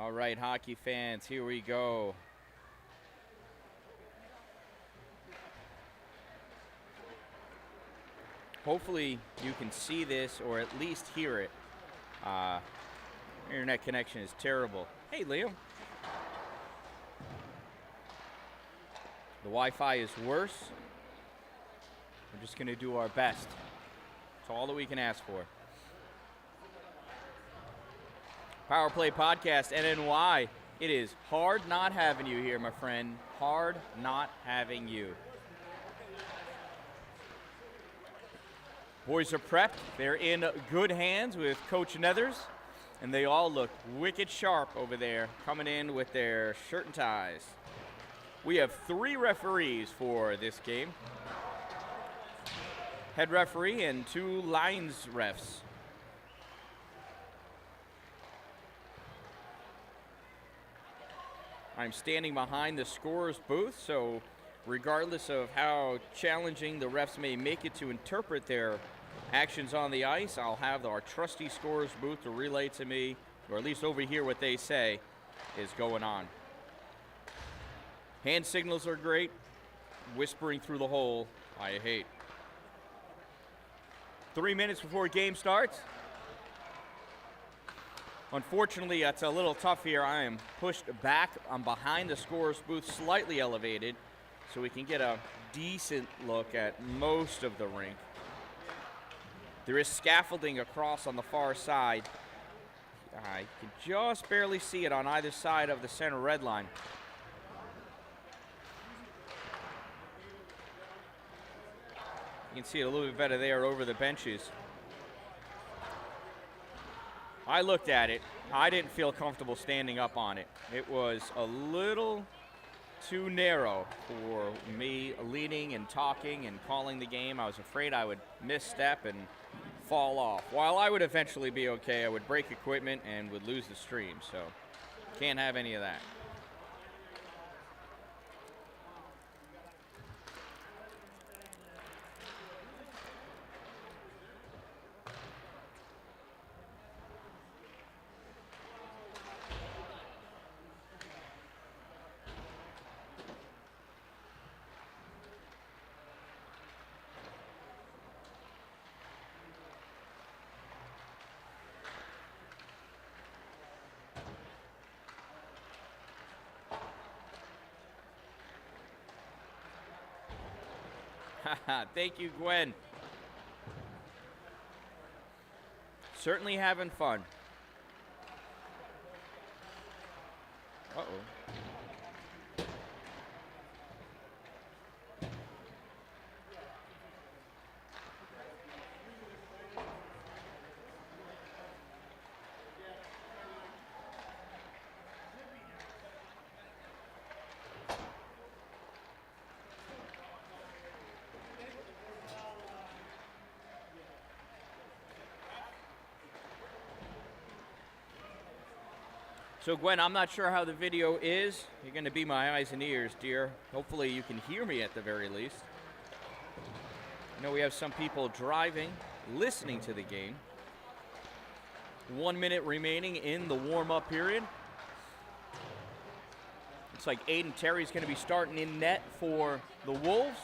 All right, hockey fans, here we go. Hopefully you can see this or at least hear it. Internet connection is terrible. Hey, Leo. The Wi-Fi is worse. We're just going to do our best. It's all that we can ask for. Power Play Podcast, NNY. It is hard not having you here, my friend. Hard not having you. Boys are prepped. They're in good hands with Coach Nethers, and they all look wicked sharp over there, coming in with their shirt and ties. We have 3 referees for this game. Head referee and 2 lines refs. I'm standing behind the scorer's booth, so regardless of how challenging the refs may make it to interpret their actions on the ice, I'll have our trusty scorer's booth to relay to me, or at least overhear what they say is going on. Hand signals are great. Whispering through the hole, I hate. 3 minutes before game starts. Unfortunately, it's a little tough here. I am pushed back. I'm behind the scorer's booth, slightly elevated, so we can get a decent look at most of the rink. There is scaffolding across on the far side. I can just barely see it on either side of the center red line. You can see it a little bit better there over the benches. I looked at it. I didn't feel comfortable standing up on it. It was a little too narrow for me leading and talking and calling the game. I was afraid I would misstep and fall off. While I would eventually be okay, I would break equipment and would lose the stream. So can't have any of that. Thank you, Gwen. Certainly having fun. Uh-oh. So Gwen, I'm not sure how the video is. You're going to be my eyes and ears, dear. Hopefully you can hear me at the very least. I know we have some people driving, listening to the game. 1 minute remaining in the warm-up period. Looks like Aiden Terry's going to be starting in net for the Wolves.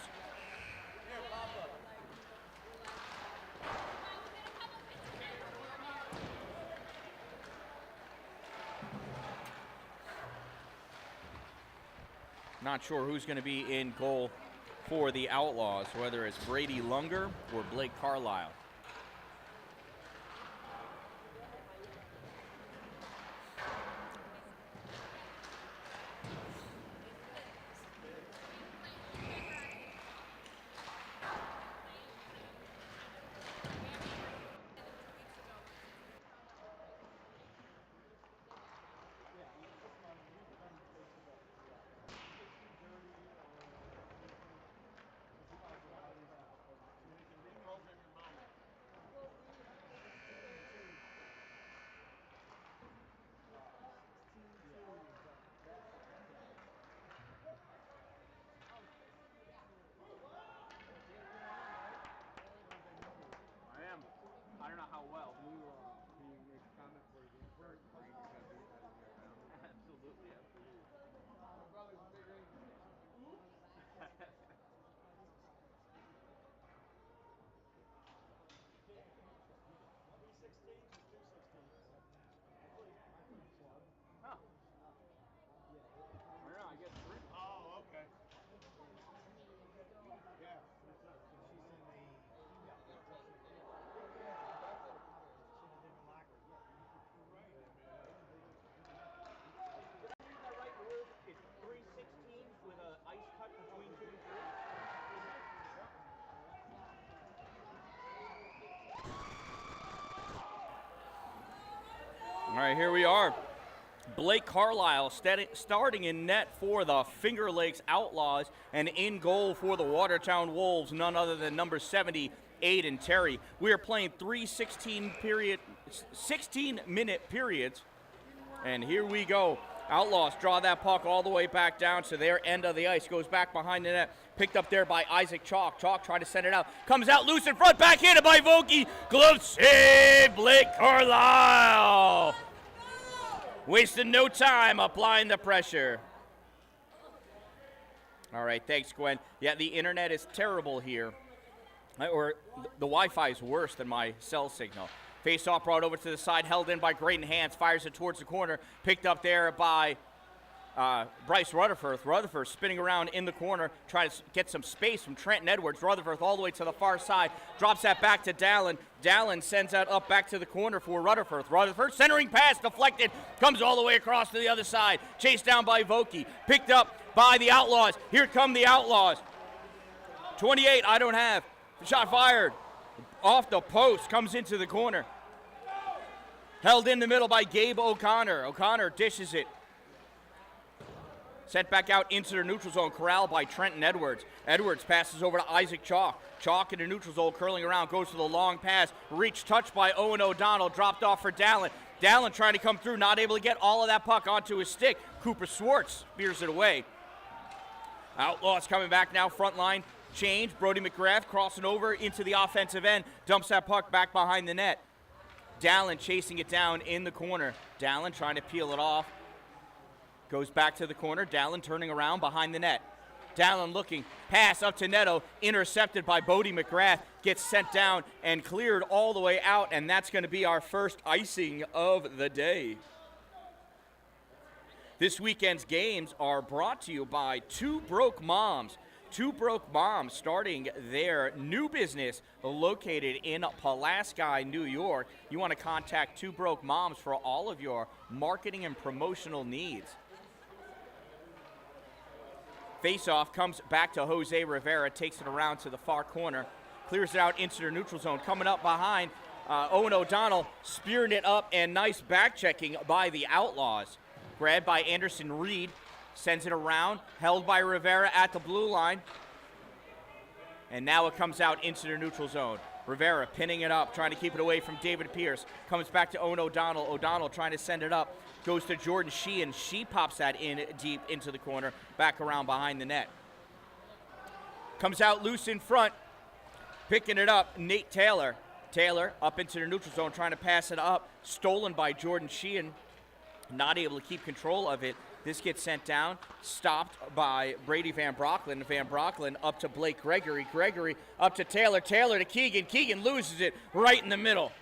Not sure who's going to be in goal for the Outlaws, whether it's Brady Lunger or Blake Carlisle. All right, here we are. Blake Carlisle starting in net for the Finger Lakes Outlaws, and in goal for the Watertown Wolves, none other than number 70, Aiden Terry. We are playing 3 16-minute periods, and here we go. Outlaws draw that puck all the way back down to their end of the ice. Goes back behind the net. Picked up there by Isaac Chalk. Chalk trying to send it out. Comes out loose in front. Backhanded by Vokey. Glove save. Blake Carlisle. Wasting no time applying the pressure. All right, thanks, Gwen. Yeah, the internet is terrible here. Or the Wi-Fi is worse than my cell signal. Face-off brought over to the side, held in by Graydon Hans, fires it towards the corner, picked up there by Bryce Rutherford. Rutherford spinning around in the corner, trying to get some space from Trenton Edwards. Rutherford all the way to the far side, drops that back to Dallin. Dallin sends that up back to the corner for Rutherford. Rutherford centering pass, deflected, comes all the way across to the other side. Chased down by Vokey, picked up by the Outlaws. Here come the Outlaws. 28, I don't have. Shot fired. Off the post, comes into the corner. Held in the middle by Gabe O'Connor. O'Connor dishes it. Sent back out into the neutral zone, corralled by Trenton Edwards. Edwards passes over to Isaac Chalk. Chalk in the neutral zone, curling around, goes to the long pass. Reach touched by Owen O'Donnell, dropped off for Dallin. Dallin trying to come through, not able to get all of that puck onto his stick. Cooper Swartz spears it away. Outlaws coming back now, front line change. Brody McGrath crossing over into the offensive end, dumps that puck back behind the net. Dallin chasing it down in the corner. Dallin trying to peel it off. Goes back to the corner. Dallin turning around behind the net. Dallin looking. Pass up to Neto. Intercepted by Brody McGrath. Gets sent down and cleared all the way out. And that's going to be our first icing of the day. This weekend's games are brought to you by Two Broke Moms. Two Broke Moms starting their new business located in Pulaski, New York. You want to contact Two Broke Moms for all of your marketing and promotional needs. Face-off comes back to Jose Rivera, takes it around to the far corner, clears it out into the neutral zone. Coming up behind, Owen O'Donnell spearing it up, and nice back-checking by the Outlaws. Grabbed by Anderson Reed. Sends it around, held by Rivera at the blue line. And now it comes out into the neutral zone. Rivera pinning it up, trying to keep it away from David Pierce. Comes back to Owen O'Donnell. O'Donnell trying to send it up. Goes to Jordan Sheehan. She pops that in deep into the corner, back around behind the net. Comes out loose in front. Picking it up, Nate Taylor. Taylor up into the neutral zone, trying to pass it up. Stolen by Jordan Sheehan. Not able to keep control of it. This gets sent down, stopped by Brady Van Brocklin. Van Brocklin up to Blake Gregory. Gregory up to Taylor. Taylor to Keegan. Keegan loses it right in the middle.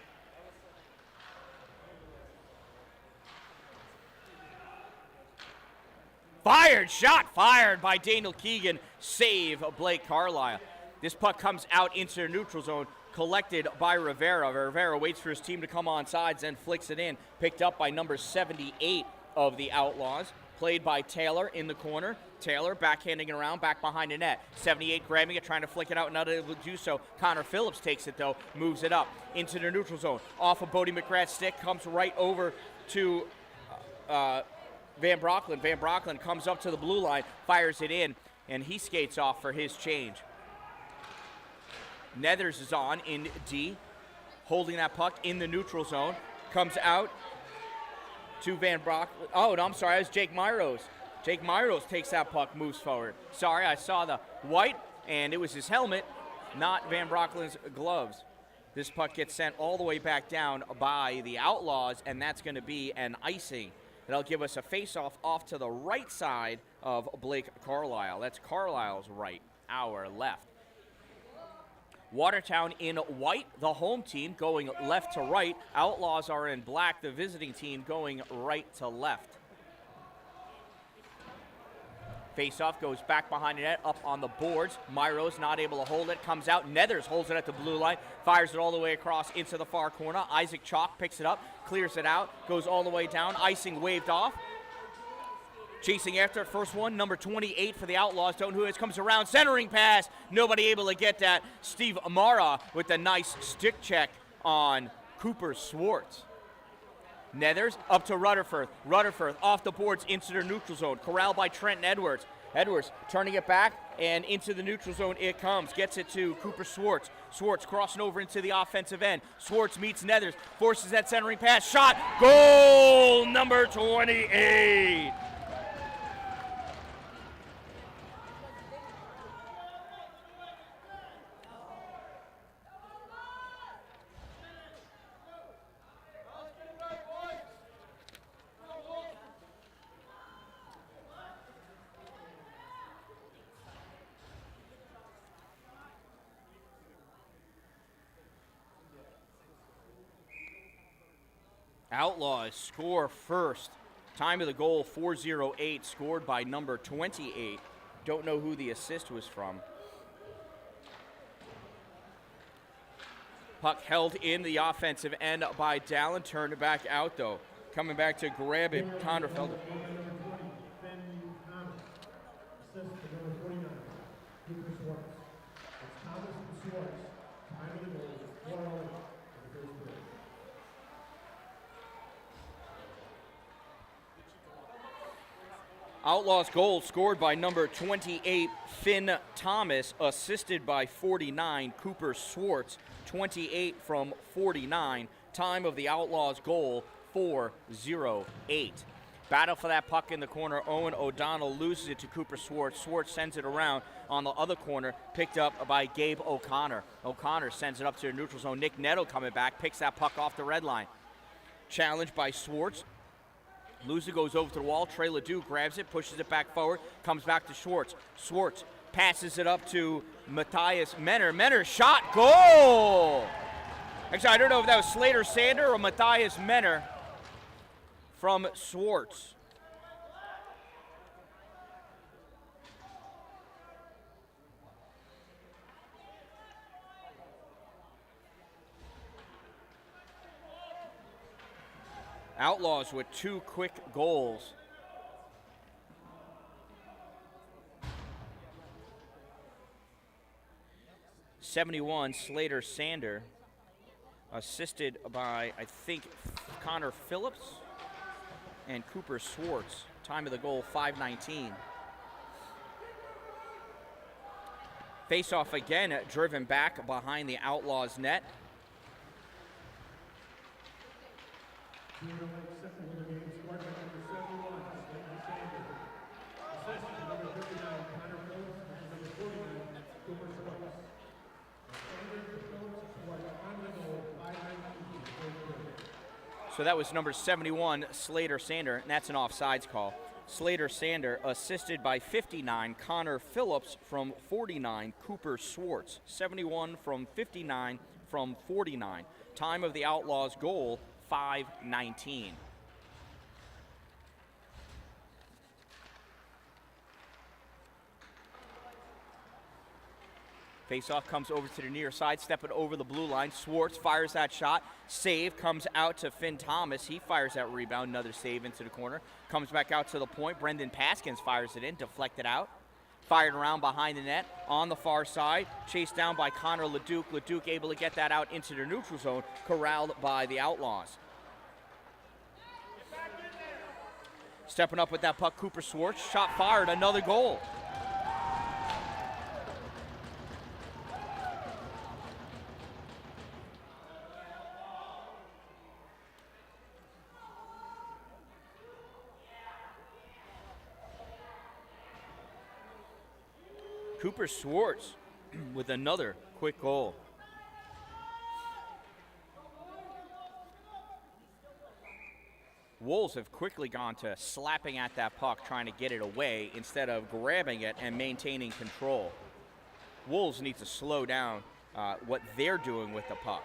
Fired, shot fired by Daniel Keegan. Save Blake Carlisle. This puck comes out into the neutral zone, collected by Rivera. Rivera waits for his team to come on sides and flicks it in. Picked up by number 78 of the Outlaws. Played by Taylor in the corner. Taylor backhanding it around, back behind the net. 78 grabbing it, trying to flick it out, not able to do so. Connor Phillips takes it, though, moves it up into the neutral zone. Off of Brody McGrath's stick, comes right over to Van Brocklin. Van Brocklin comes up to the blue line, fires it in, and he skates off for his change. Nethers is on in D, holding that puck in the neutral zone. Comes out to Van Brocklin. Oh, no, I'm sorry, it was Jake Myros. Jake Myros takes that puck, moves forward. Sorry, I saw the white, and it was his helmet, not Van Brocklin's gloves. This puck gets sent all the way back down by the Outlaws, and that's going to be an icing. That'll give us a face-off off to the right side of Blake Carlisle. That's Carlisle's right, our left. Watertown in white, the home team going left to right. Outlaws are in black, the visiting team going right to left. Face-off goes back behind the net, up on the boards. Myros not able to hold it, comes out. Nethers holds it at the blue line, fires it all the way across into the far corner. Isaac Chalk picks it up, clears it out, goes all the way down. Icing waved off. Chasing after it, first one, number 28 for the Outlaws. Don't know who it is, comes around, centering pass. Nobody able to get that. Steve Amara with a nice stick check on Cooper Swartz. Nethers up to Rutherford. Rutherford off the boards into the neutral zone. Corralled by Trenton Edwards. Edwards turning it back and into the neutral zone it comes. Gets it to Cooper Swartz. Swartz crossing over into the offensive end. Swartz meets Nethers. Forces that centering pass. Shot. Goal number 28. Outlaws score first. Time of the goal, 4:08, scored by number 28. Don't know who the assist was from. Puck held in the offensive end by Dallin. Turned it back out, though. Coming back to grab it, Connor Felder. Outlaws goal scored by number 28, Finn Thomas, assisted by 49, Cooper Swartz, 28 from 49. Time of the Outlaws goal, 4:08. Battle for that puck in the corner. Owen O'Donnell loses it to Cooper Swartz. Swartz sends it around on the other corner, picked up by Gabe O'Connor. O'Connor sends it up to the neutral zone. Nick Nettle coming back, picks that puck off the red line. Challenged by Swartz. Luza goes over to the wall. Trey Ledoux grabs it, pushes it back forward, comes back to Schwartz. Schwartz passes it up to Matthias Menner. Menner shot, goal! Actually, I don't know if that was Slater Sander or Matthias Menner from Schwartz. Outlaws with 2 quick goals. '71 Slater Sander, assisted by, I think, Connor Phillips and Cooper Swartz. Time of the goal, 5:19. Face-off again, driven back behind the Outlaws net. So that was number 71, Slater Sander, and that's an offsides call. Slater Sander, assisted by 59, Connor Phillips from 49, Cooper Swartz, 71 from 59 from 49. Time of the Outlaws goal, 5:19. Faceoff comes over to the near side, stepping over the blue line. Swartz fires that shot. Save comes out to Finn Thomas. He fires that rebound. Another save into the corner. Comes back out to the point. Brendan Paskins fires it in, deflected out. Fired around behind the net on the far side. Chased down by Connor Leduc. Leduc able to get that out into the neutral zone. Corralled by the Outlaws. Stepping up with that puck, Cooper Swartz. Shot fired, another goal. Cooper Swartz with another quick goal. Wolves have quickly gone to slapping at that puck, trying to get it away instead of grabbing it and maintaining control. Wolves need to slow down what they're doing with the puck.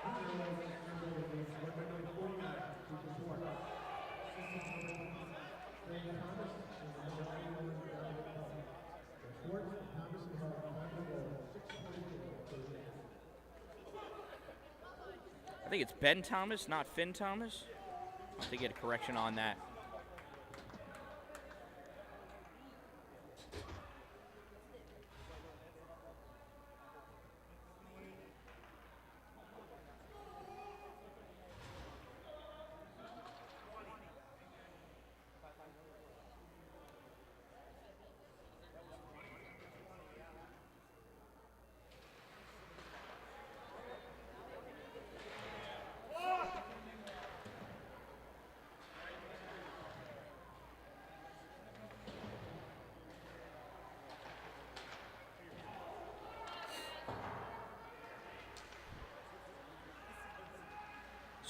I think it's Ben Thomas, not Finn Thomas. I'll have to get a correction on that.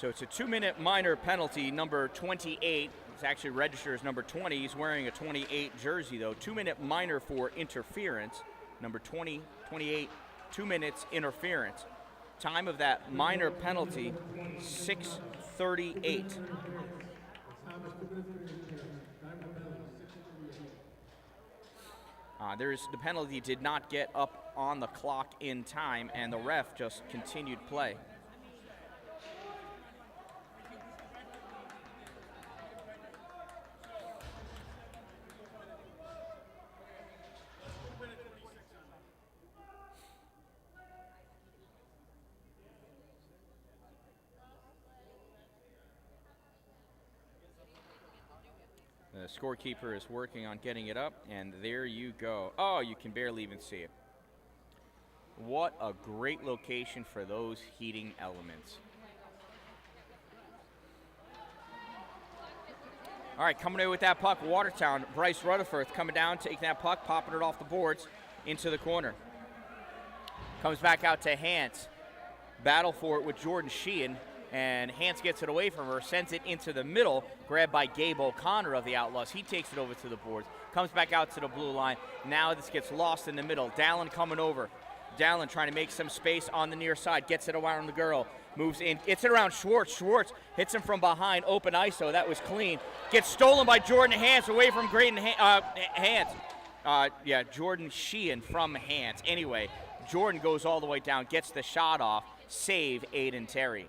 So it's a 2-minute minor penalty, number 28. It's actually registered as number 20. He's wearing a 28 jersey, though. 2-minute minor for interference, number 28, 2 minutes interference. Time of that minor penalty, 6:38. The penalty did not get up on the clock in time, and the ref just continued play. The scorekeeper is working on getting it up, and there you go. Oh, you can barely even see it. What a great location for those heating elements. All right, coming in with that puck, Watertown. Bryce Rutherford coming down, taking that puck, popping it off the boards into the corner. Comes back out to Hans. Battle for it with Jordan Sheehan. And Hans gets it away from her, sends it into the middle, grabbed by Gabe O'Connor of the Outlaws. He takes it over to the boards, comes back out to the blue line. Now this gets lost in the middle. Dallin coming over. Dallin trying to make some space on the near side, gets it around the girl, moves in, gets it around Schwartz. Schwartz hits him from behind, open ISO, that was clean. Gets stolen by Jordan Hans, away from Graydon Hans. Jordan Sheehan from Hans. Anyway, Jordan goes all the way down, gets the shot off, save Aiden Terry.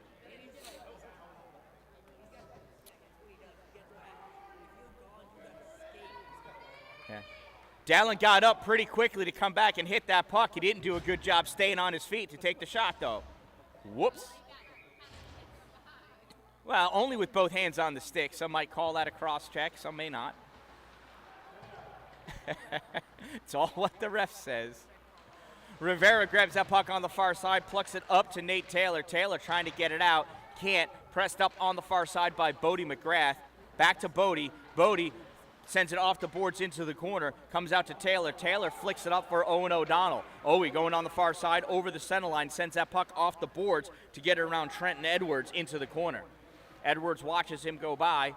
Dallin got up pretty quickly to come back and hit that puck. He didn't do a good job staying on his feet to take the shot, though. Whoops. Well, only with both hands on the stick. Some might call that a cross check, some may not. It's all what the ref says. Rivera grabs that puck on the far side, plucks it up to Nate Taylor. Taylor trying to get it out. Can't. Pressed up on the far side by Bodie McGrath. Back to Bodie. Bodie sends it off the boards into the corner, comes out to Taylor. Taylor flicks it up for Owen O'Donnell. Owie going on the far side, over the center line, sends that puck off the boards to get it around Trenton Edwards into the corner. Edwards watches him go by,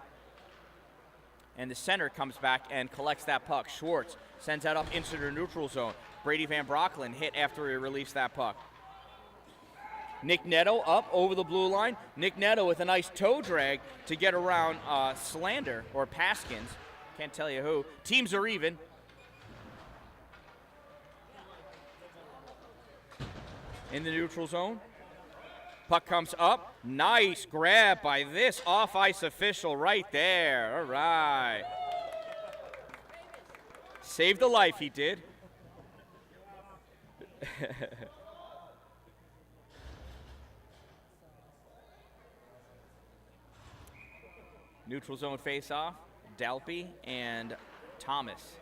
and the center comes back and collects that puck. Schwartz sends that up into the neutral zone. Brady Van Brocklin hit after he released that puck. Nick Netto up over the blue line. Nick Netto with a nice toe drag to get around Slander, or Paskins. Can't tell you who. Teams are even. In the neutral zone. Puck comes up. Nice grab by this off-ice official right there. All right. Saved the life, he did. Neutral zone face-off. Dalpy and Thomas.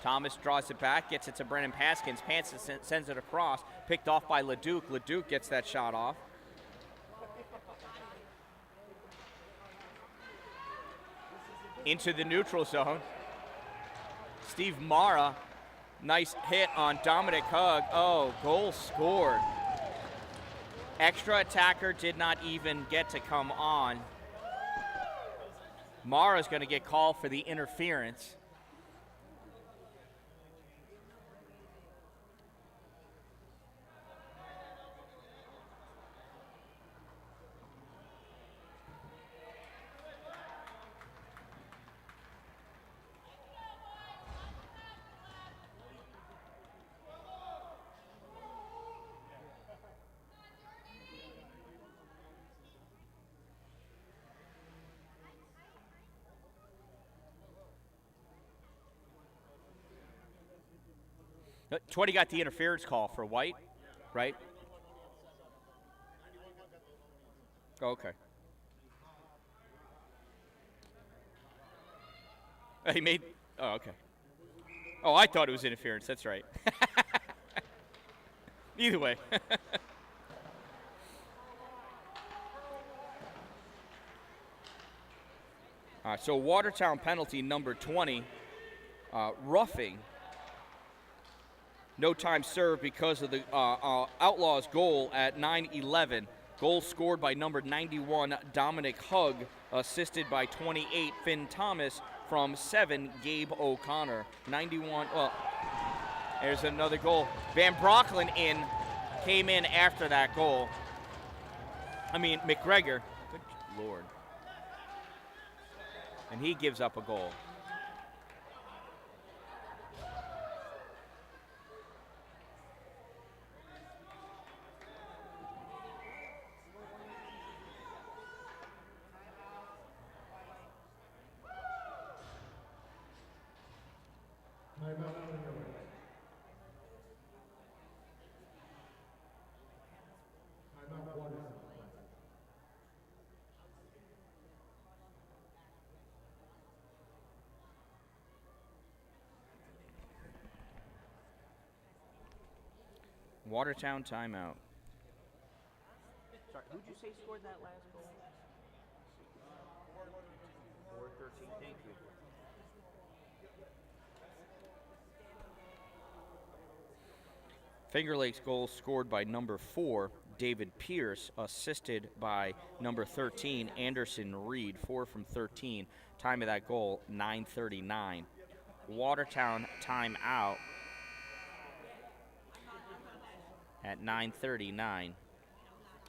Thomas draws it back, gets it to Brennan Paskins. Paskins sends it across, picked off by Leduc. Leduc gets that shot off. Into the neutral zone. Steve Mara, nice hit on Dominic Hugg. Oh, goal scored. Extra attacker did not even get to come on. Mara's going to get called for the interference. Twitty got the interference call for White, right? Oh, okay. He made, oh, okay. Oh, I thought it was interference, that's right. Either way. So Watertown penalty number 20, roughing. No time served because of the Outlaws goal at 9:11 Goal scored by number 91, Dominic Hugg, assisted by 28, Finn Thomas. From 7, Gabe O'Connor. 91, well, there's another goal. Van Brocklin came in after that goal. McGregor, good Lord. And he gives up a goal. Watertown timeout. Sorry, who'd you say scored that last goal? 4-13, thank you. Finger Lakes goal scored by number 4, David Pierce, assisted by number 13, Anderson Reed, 4 from 13. Time of that goal, 9:39. Watertown timeout at 9:39.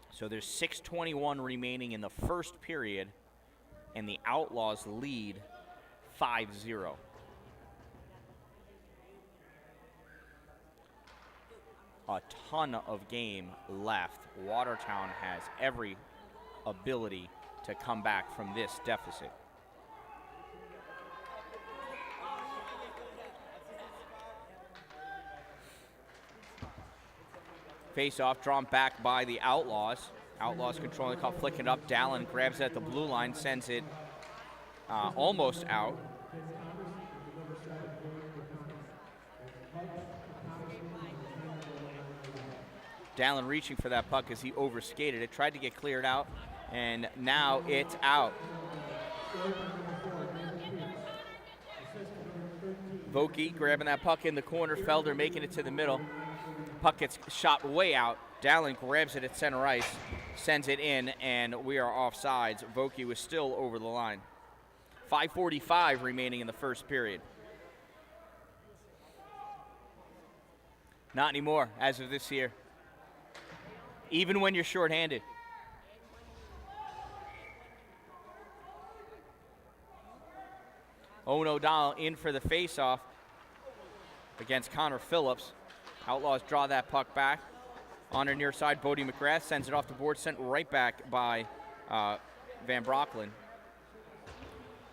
So there's 6:21 remaining in the first period, and the Outlaws lead 5-0. A ton of game left. Watertown has every ability to come back from this deficit. Face-off drawn back by the Outlaws. Outlaws controlling the call, flicking it up. Dallin grabs it at the blue line, sends it almost out. Dallin reaching for that puck as he overskated it, tried to get cleared out, and now it's out. Vokey grabbing that puck in the corner, Felder making it to the middle. Puck gets shot way out. Dallin grabs it at center ice, sends it in, and we are offsides. Vokey was still over the line. 5:45 remaining in the first period. Not anymore as of this year. Even when you're shorthanded. Owen O'Donnell in for the face-off against Connor Phillips. Outlaws draw that puck back. On our near side, Bodie McGrath sends it off the board, sent right back by Van Brocklin.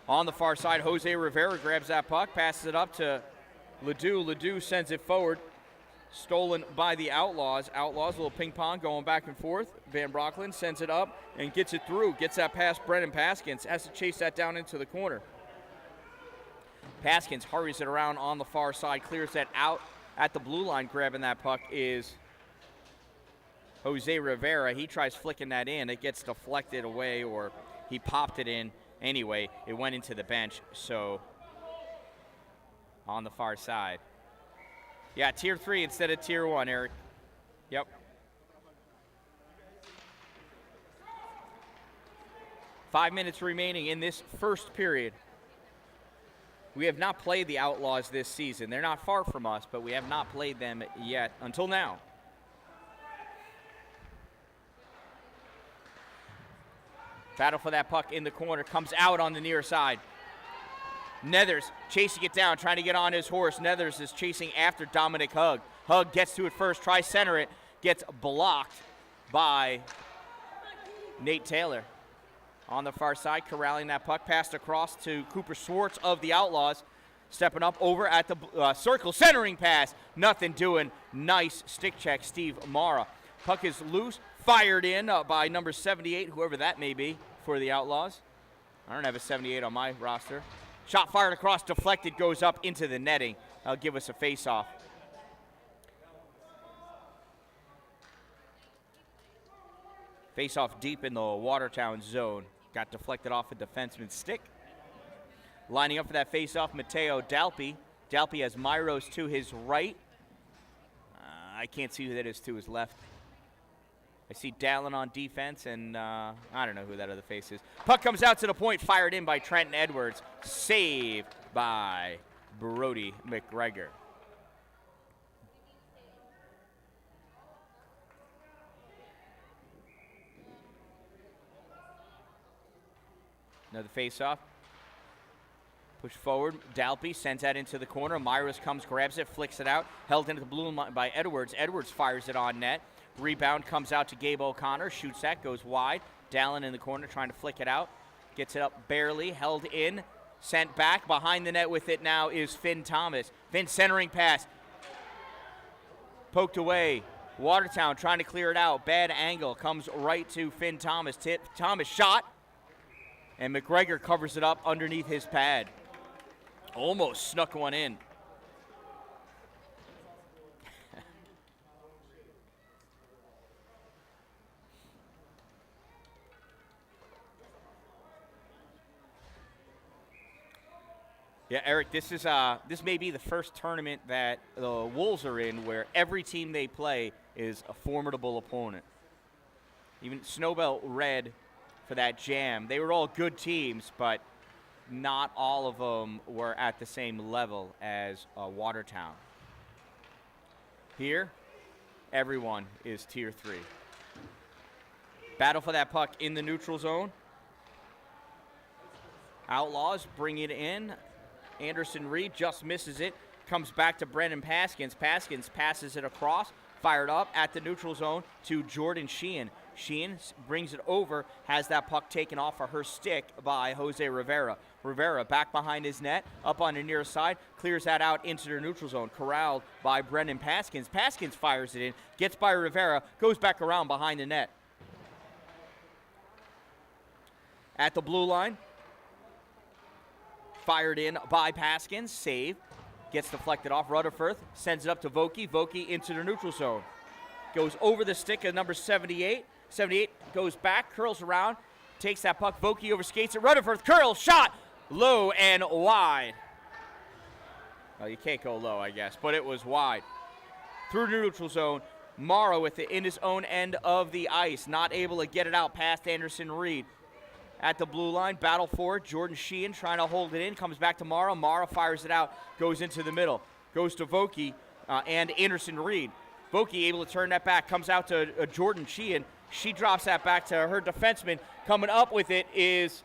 On the far side, Jose Rivera grabs that puck, passes it up to Ledoux. Ledoux sends it forward. Stolen by the Outlaws. Outlaws, a little ping pong going back and forth. Van Brocklin sends it up and gets it through. Gets that past Brennan Paskins. Has to chase that down into the corner. Paskins hurries it around on the far side. Clears that out at the blue line. Grabbing that puck is Jose Rivera. He tries flicking that in. It gets deflected away, or he popped it in. Anyway, it went into the bench. So on the far side. Yeah, Tier 3 instead of Tier 1, Eric. Yep. Five minutes remaining in this first period. We have not played the Outlaws this season. They're not far from us, but we have not played them yet until now. Battle for that puck in the corner. Comes out on the near side. Nethers chasing it down, trying to get on his horse. Nethers is chasing after Dominic Hugg. Hugg gets to it first, tries center it, gets blocked by Nate Taylor. On the far side, corralling that puck, passed across to Cooper Swartz of the Outlaws. Stepping up over at the circle, centering pass. Nothing doing. Nice stick check, Steve Mara. Puck is loose, fired in by number 78, whoever that may be for the Outlaws. I don't have a 78 on my roster. Shot fired across, deflected, goes up into the netting. That'll give us a face-off. Face-off deep in the Watertown zone. Got deflected off a defenseman's stick. Lining up for that face-off, Mateo Dalpi. Dalpi has Myros to his right. I can't see who that is to his left. I see Dallin on defense, and I don't know who that other face is. Puck comes out to the point, fired in by Trenton Edwards. Saved by Brody McGregor. Another face-off. Push forward. Dalpy sends that into the corner. Myers comes, grabs it, flicks it out. Held into the blue line by Edwards. Edwards fires it on net. Rebound comes out to Gabe O'Connor. Shoots that, goes wide. Dallin in the corner trying to flick it out. Gets it up barely. Held in. Sent back. Behind the net with it now is Finn Thomas. Finn centering pass. Poked away. Watertown trying to clear it out. Bad angle. Comes right to Finn Thomas. Thomas shot. And McGregor covers it up underneath his pad. Almost snuck one in. Yeah, Eric, this may be the first tournament that the Wolves are in where every team they play is a formidable opponent. Even Snowbelt Red for that jam. They were all good teams, but not all of them were at the same level as Watertown. Here, everyone is Tier 3. Battle for that puck in the neutral zone. Outlaws bring it in. Anderson Reed just misses it. Comes back to Brennan Paskins. Paskins passes it across. Fired up at the neutral zone to Jordan Sheehan. Sheehan brings it over, has that puck taken off of her stick by Jose Rivera. Rivera back behind his net, up on the near side, clears that out into the neutral zone, corralled by Brendan Paskins. Paskins fires it in, gets by Rivera, goes back around behind the net. At the blue line, fired in by Paskins, save, gets deflected off. Rutherford sends it up to Vokey. Vokey into the neutral zone. Goes over the stick of number 78. 78 goes back, curls around, takes that puck. Vokey overskates it. Rutherford curls, shot, low and wide. Well, you can't go low, I guess, but it was wide. Through the neutral zone, Morrow with it in his own end of the ice. Not able to get it out past Anderson Reed. At the blue line, battle for it. Jordan Sheehan trying to hold it in. Comes back to Morrow. Morrow fires it out. Goes into the middle. Goes to Vokey and Anderson Reed. Vokey able to turn that back. Comes out to Jordan Sheehan. She drops that back to her defenseman. Coming up with it is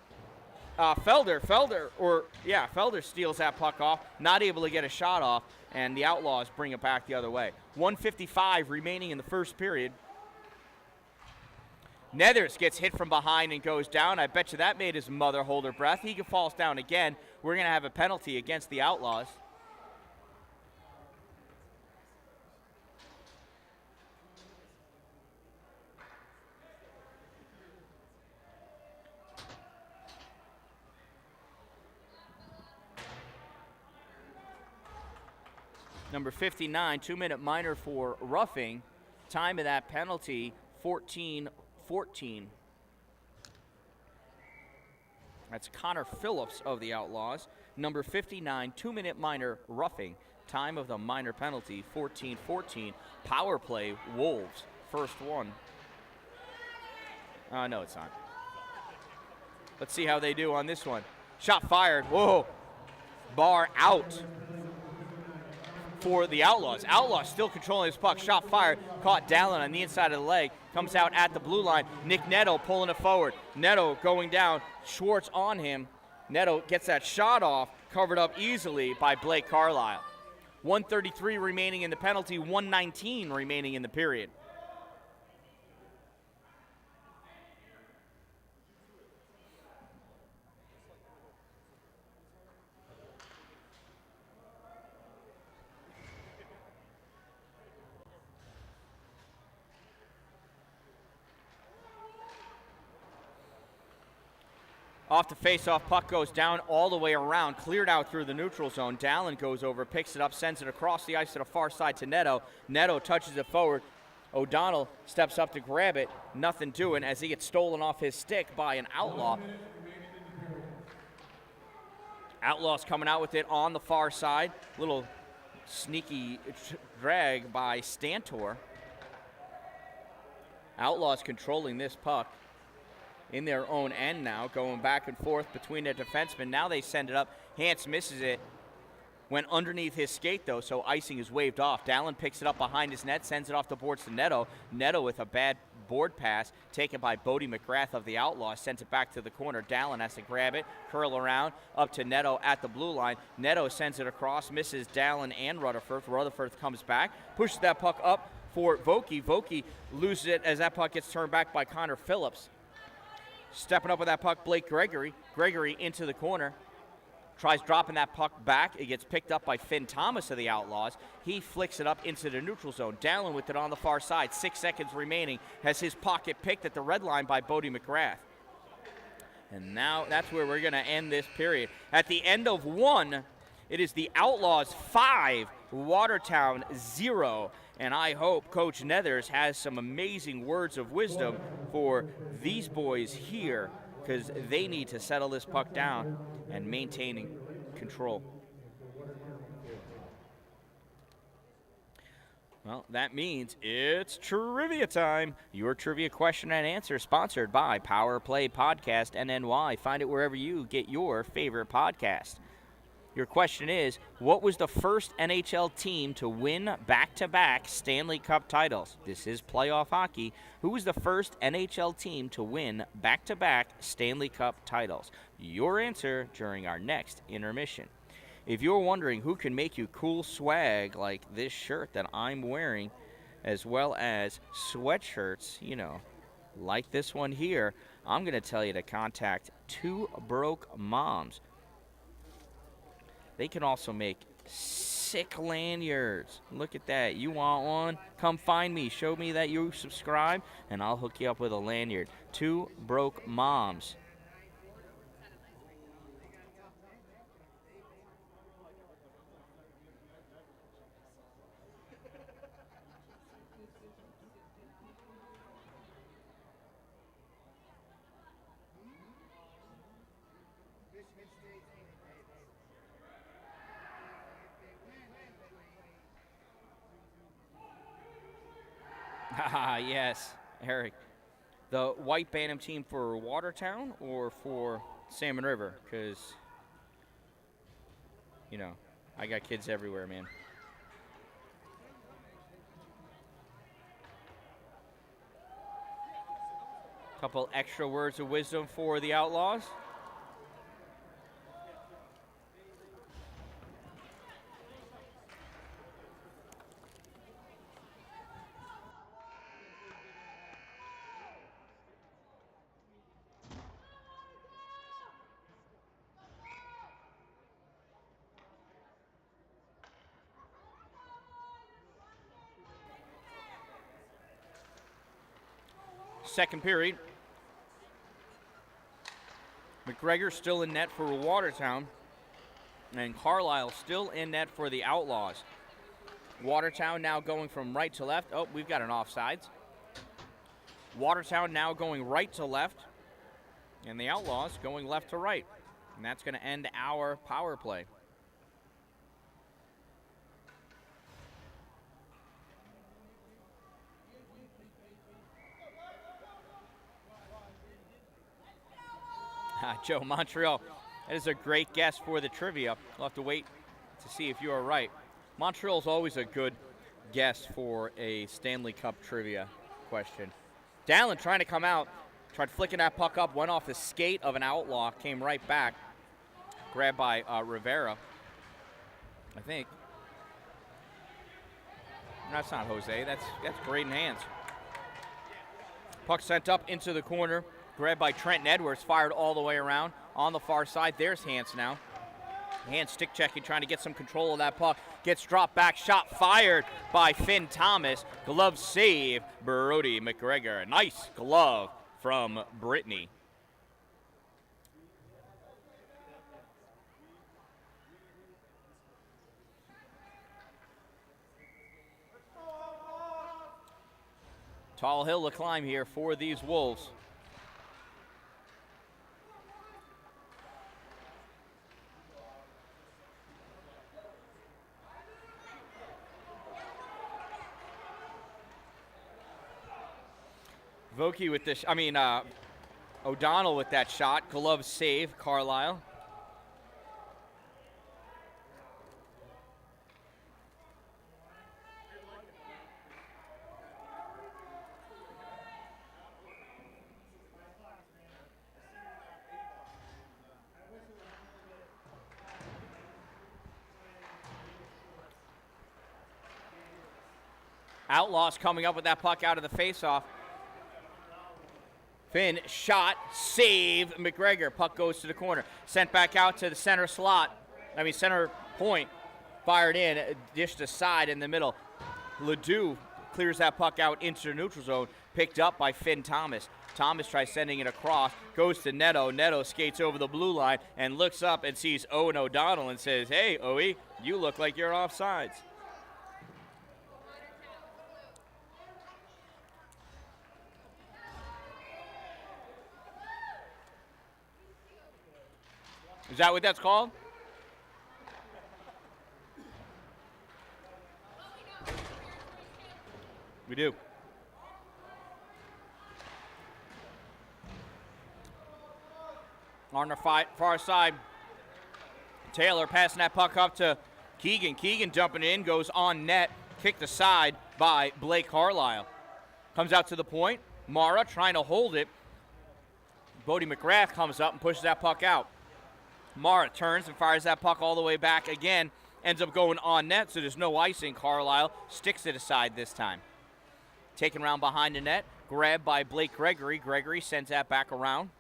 Felder. Felder steals that puck off. Not able to get a shot off. And the Outlaws bring it back the other way. 1:55 remaining in the first period. Nethers gets hit from behind and goes down. I bet you that made his mother hold her breath. He falls down again. We're going to have a penalty against the Outlaws. Number 59, 2-minute minor for roughing. Time of that penalty, 14-14. That's Connor Phillips of the Outlaws. Number 59, 2-minute minor roughing. Time of the minor penalty, 14-14. Power play, Wolves. First one. No, it's not. Let's see how they do on this one. Shot fired. Whoa. Bar out for the Outlaws. Outlaws still controlling his puck. Shot fired. Caught Dallin on the inside of the leg. Comes out at the blue line. Nick Neto pulling it forward. Neto going down. Schwartz on him. Neto gets that shot off. Covered up easily by Blake Carlisle. 1:33 remaining in the penalty. 1:19 remaining in the period. Off the face-off, puck goes down all the way around, cleared out through the neutral zone. Dallin goes over, picks it up, sends it across the ice to the far side to Neto. Neto touches it forward. O'Donnell steps up to grab it. Nothing doing as he gets stolen off his stick by an Outlaw. Outlaws coming out with it on the far side. Little sneaky drag by Stantor. Outlaws controlling this puck in their own end now, going back and forth between the defensemen. Now they send it up. Hans misses it. Went underneath his skate, though, so icing is waved off. Dallin picks it up behind his net, sends it off the boards to Neto. Neto with a bad board pass, taken by Bodie McGrath of the Outlaws, sends it back to the corner. Dallin has to grab it, curl around, up to Neto at the blue line. Neto sends it across, misses Dallin and Rutherford. Rutherford comes back, pushes that puck up for Vokey. Vokey loses it as that puck gets turned back by Connor Phillips. Stepping up with that puck, Blake Gregory. Gregory into the corner. Tries dropping that puck back. It gets picked up by Finn Thomas of the Outlaws. He flicks it up into the neutral zone. Dallin with it on the far side. 6 seconds remaining. Has his pocket picked at the red line by Bodie McGrath. And now that's where we're going to end this period. At the end of one, it is the Outlaws 5, Watertown 0. And I hope Coach Nethers has some amazing words of wisdom for these boys here, because they need to settle this puck down and maintaining control. Well, that means it's trivia time. Your trivia question and answer sponsored by Power Play Podcast NNY. Find it wherever you get your favorite podcast. Your question is, what was the first NHL team to win back-to-back Stanley Cup titles? This is playoff hockey. Who was the first NHL team to win back-to-back Stanley Cup titles? Your answer during our next intermission. If you're wondering who can make you cool swag like this shirt that I'm wearing, as well as sweatshirts, you know, like this one here, I'm going to tell you to contact Two Broke Moms. They can also make sick lanyards. Look at that. You want one? Come find me. Show me that you subscribe, and I'll hook you up with a lanyard. Two Broke Moms. Ah, yes, Eric. The white Bantam team for Watertown or for Salmon River? Because, you know, I got kids everywhere, man. Couple extra words of wisdom for the Outlaws. Second period. McGregor still in net for Watertown, and Carlisle still in net for the Outlaws. Watertown now going from right to left. Oh, we've got an offsides. Watertown now going right to left, and the Outlaws going left to right. And that's going to end our power play. Joe Montreal, that is a great guess for the trivia. We'll have to wait to see if you are right. Montreal's always a good guess for a Stanley Cup trivia question. Dallin trying to come out, tried flicking that puck up, went off the skate of an Outlaw, came right back. Grabbed by Rivera, I think. That's not Jose, that's Graydon Hands. Puck sent up into the corner. Grabbed by Trenton Edwards, fired all the way around on the far side. There's Hans now. Hans stick checking, trying to get some control of that puck. Gets dropped back, shot fired by Finn Thomas. Glove save, Brody McGregor. Nice glove from Brittany. Tall hill to climb here for these Wolves. Vokey with this, O'Donnell with that shot. Glove save, Carlisle. Outlaws coming up with that puck out of the faceoff. Finn, shot, save, McGregor. Puck goes to the corner. Sent back out to the center point. Fired in, dished aside in the middle. Ledoux clears that puck out into the neutral zone. Picked up by Finn Thomas. Thomas tries sending it across. Goes to Neto. Neto skates over the blue line and looks up and sees Owen O'Donnell and says, "Hey, Owie, you look like you're offsides." Is that what that's called? We do. On the far side, Taylor passing that puck up to Keegan. Keegan dumping it in, goes on net, kicked aside by Blake Carlisle. Comes out to the point. Mara trying to hold it. Bodie McGrath comes up and pushes that puck out. Mara turns and fires that puck all the way back again. Ends up going on net, so there's no icing. Carlisle sticks it aside this time. Taken around behind the net. Grabbed by Blake Gregory. Gregory sends that back around.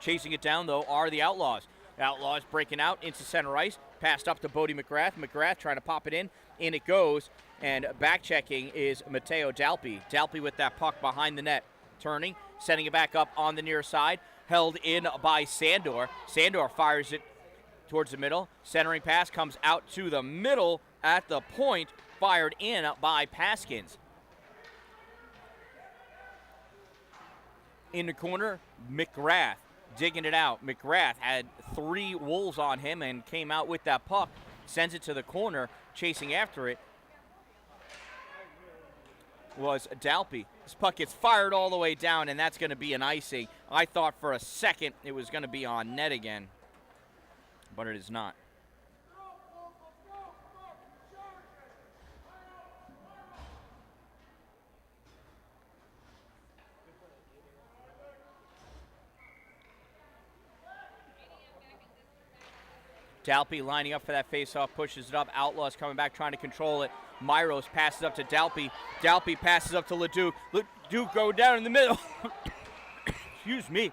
Chasing it down, though, are the Outlaws. Outlaws breaking out into center ice. Passed up to Bodie McGrath. McGrath trying to pop it in. In it goes. And back checking is Mateo Dalpe. Dalpe with that puck behind the net. Turning, sending it back up on the near side. Held in by Sandor. Sandor fires it towards the middle. Centering pass comes out to the middle at the point. Fired in by Paskins. In the corner, McGrath digging it out. McGrath had 3 Wolves on him and came out with that puck. Sends it to the corner. Chasing after it was Dalpe. This puck gets fired all the way down, and that's going to be an icing. I thought for a second it was going to be on net again, but it is not. Dalpe lining up for that faceoff, pushes it up. Outlaws coming back, trying to control it. Myros passes up to Dalpe. Dalpe passes up to Leduc. Leduc go down in the middle. Excuse me.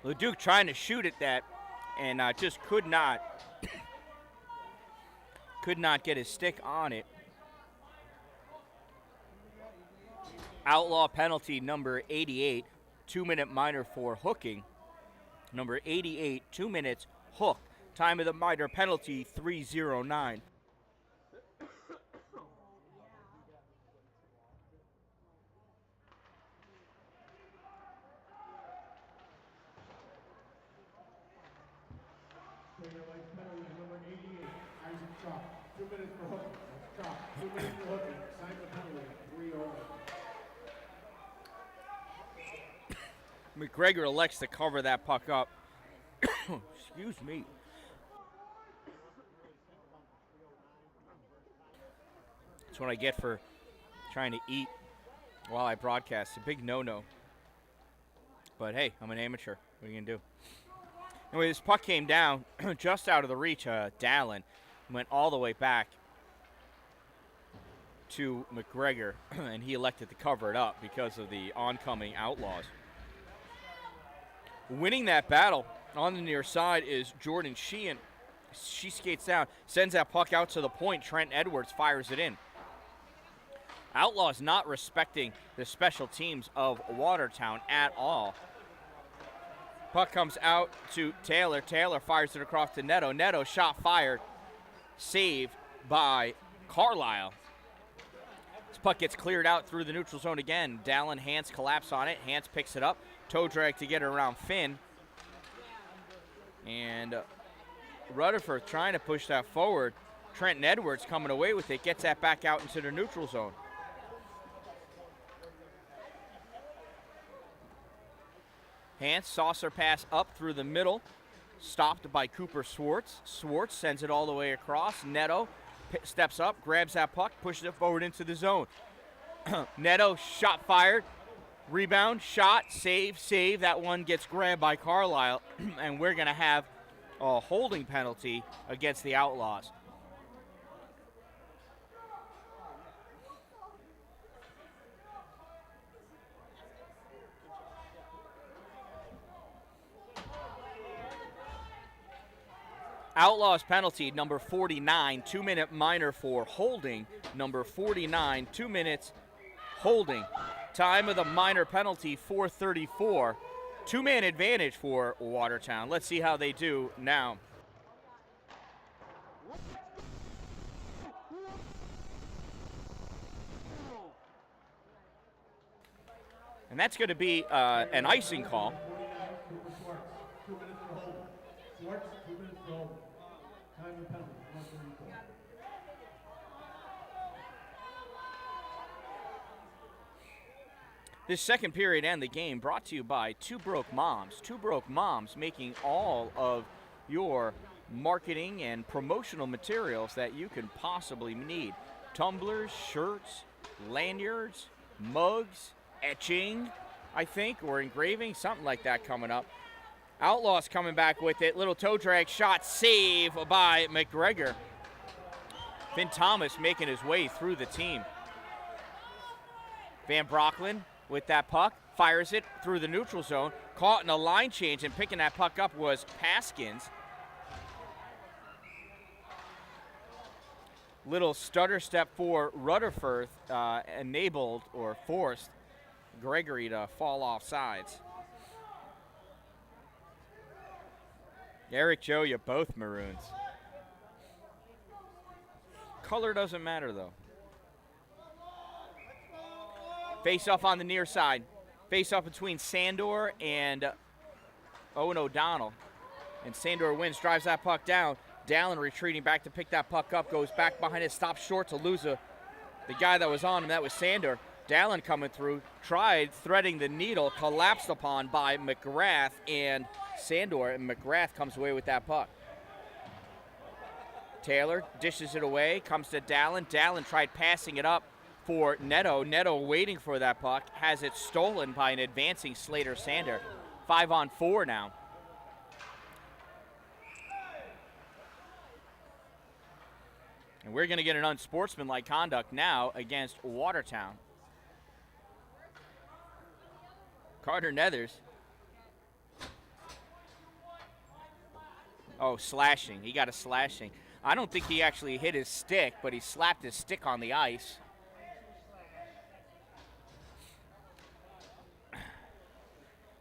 Leduc trying to shoot at that, and just could not get his stick on it. Outlaw penalty number 88, 2-minute minor for hooking. Number 88, 2 minutes, hook. Time of the minor penalty, 3:09. Number 88, Isaac Chop. 2 minutes for hooking. Chop. 2 minutes for hooking. Sign the penalty, 3:09. McGregor elects to cover that puck up. Excuse me. That's what I get for trying to eat while I broadcast. A big no-no. But hey, I'm an amateur. What are you going to do? Anyway, this puck came down just out of the reach of Dallin. Went all the way back to McGregor, and he elected to cover it up because of the oncoming Outlaws. Winning that battle on the near side is Jordan Sheehan. She skates down, sends that puck out to the point. Trent Edwards fires it in. Outlaws not respecting the special teams of Watertown at all. Puck comes out to Taylor. Taylor fires it across to Neto. Neto shot fired. Save by Carlisle. This puck gets cleared out through the neutral zone again. Dallin, Hance collapse on it. Hance picks it up. Toe drag to get it around Finn. And Rutherford trying to push that forward. Trenton Edwards coming away with it, gets that back out into the neutral zone. Hance, saucer pass up through the middle, stopped by Cooper Swartz. Swartz sends it all the way across. Neto steps up, grabs that puck, pushes it forward into the zone. Neto, shot fired, rebound, shot, save. That one gets grabbed by Carlisle, and we're going to have a holding penalty against the Outlaws. Outlaws penalty, number 49, 2-minute minor for holding. Number 49, 2 minutes holding. Time of the minor penalty, 4:34. 2-man advantage for Watertown. Let's see how they do now. And that's going to be an icing call. 2 minutes for holding. Swartz, 2 minutes for holding. Time of penalty, 1:34. This second period and the game brought to you by Two Broke Moms. Two Broke Moms, making all of your marketing and promotional materials that you can possibly need. Tumblers, shirts, lanyards, mugs, etching, I think, or engraving, something like that coming up. Outlaws coming back with it. Little toe drag shot, save by McGregor. Finn Thomas making his way through the team. Van Brocklin with that puck, fires it through the neutral zone. Caught in a line change, and picking that puck up was Paskins. Little stutter step for Rutherford enabled or forced Gregory to fall off sides. Eric, Joe, you're both Maroons. Color doesn't matter, though. Face off on the near side. Face off between Sandor and Owen O'Donnell. And Sandor wins, drives that puck down. Dallin retreating back to pick that puck up, goes back behind it, stops short to lose the guy that was on him. That was Sandor. Dallin coming through, tried threading the needle, collapsed upon by McGrath and Sandor, and McGrath comes away with that puck. Taylor dishes it away, comes to Dallin. Dallin tried passing it up for Neto. Neto waiting for that puck, has it stolen by an advancing Slater Sander. 5-on-4 now. And we're going to get an unsportsmanlike conduct now against Watertown. Carter Nethers. Oh, slashing. He got a slashing. I don't think he actually hit his stick, but he slapped his stick on the ice.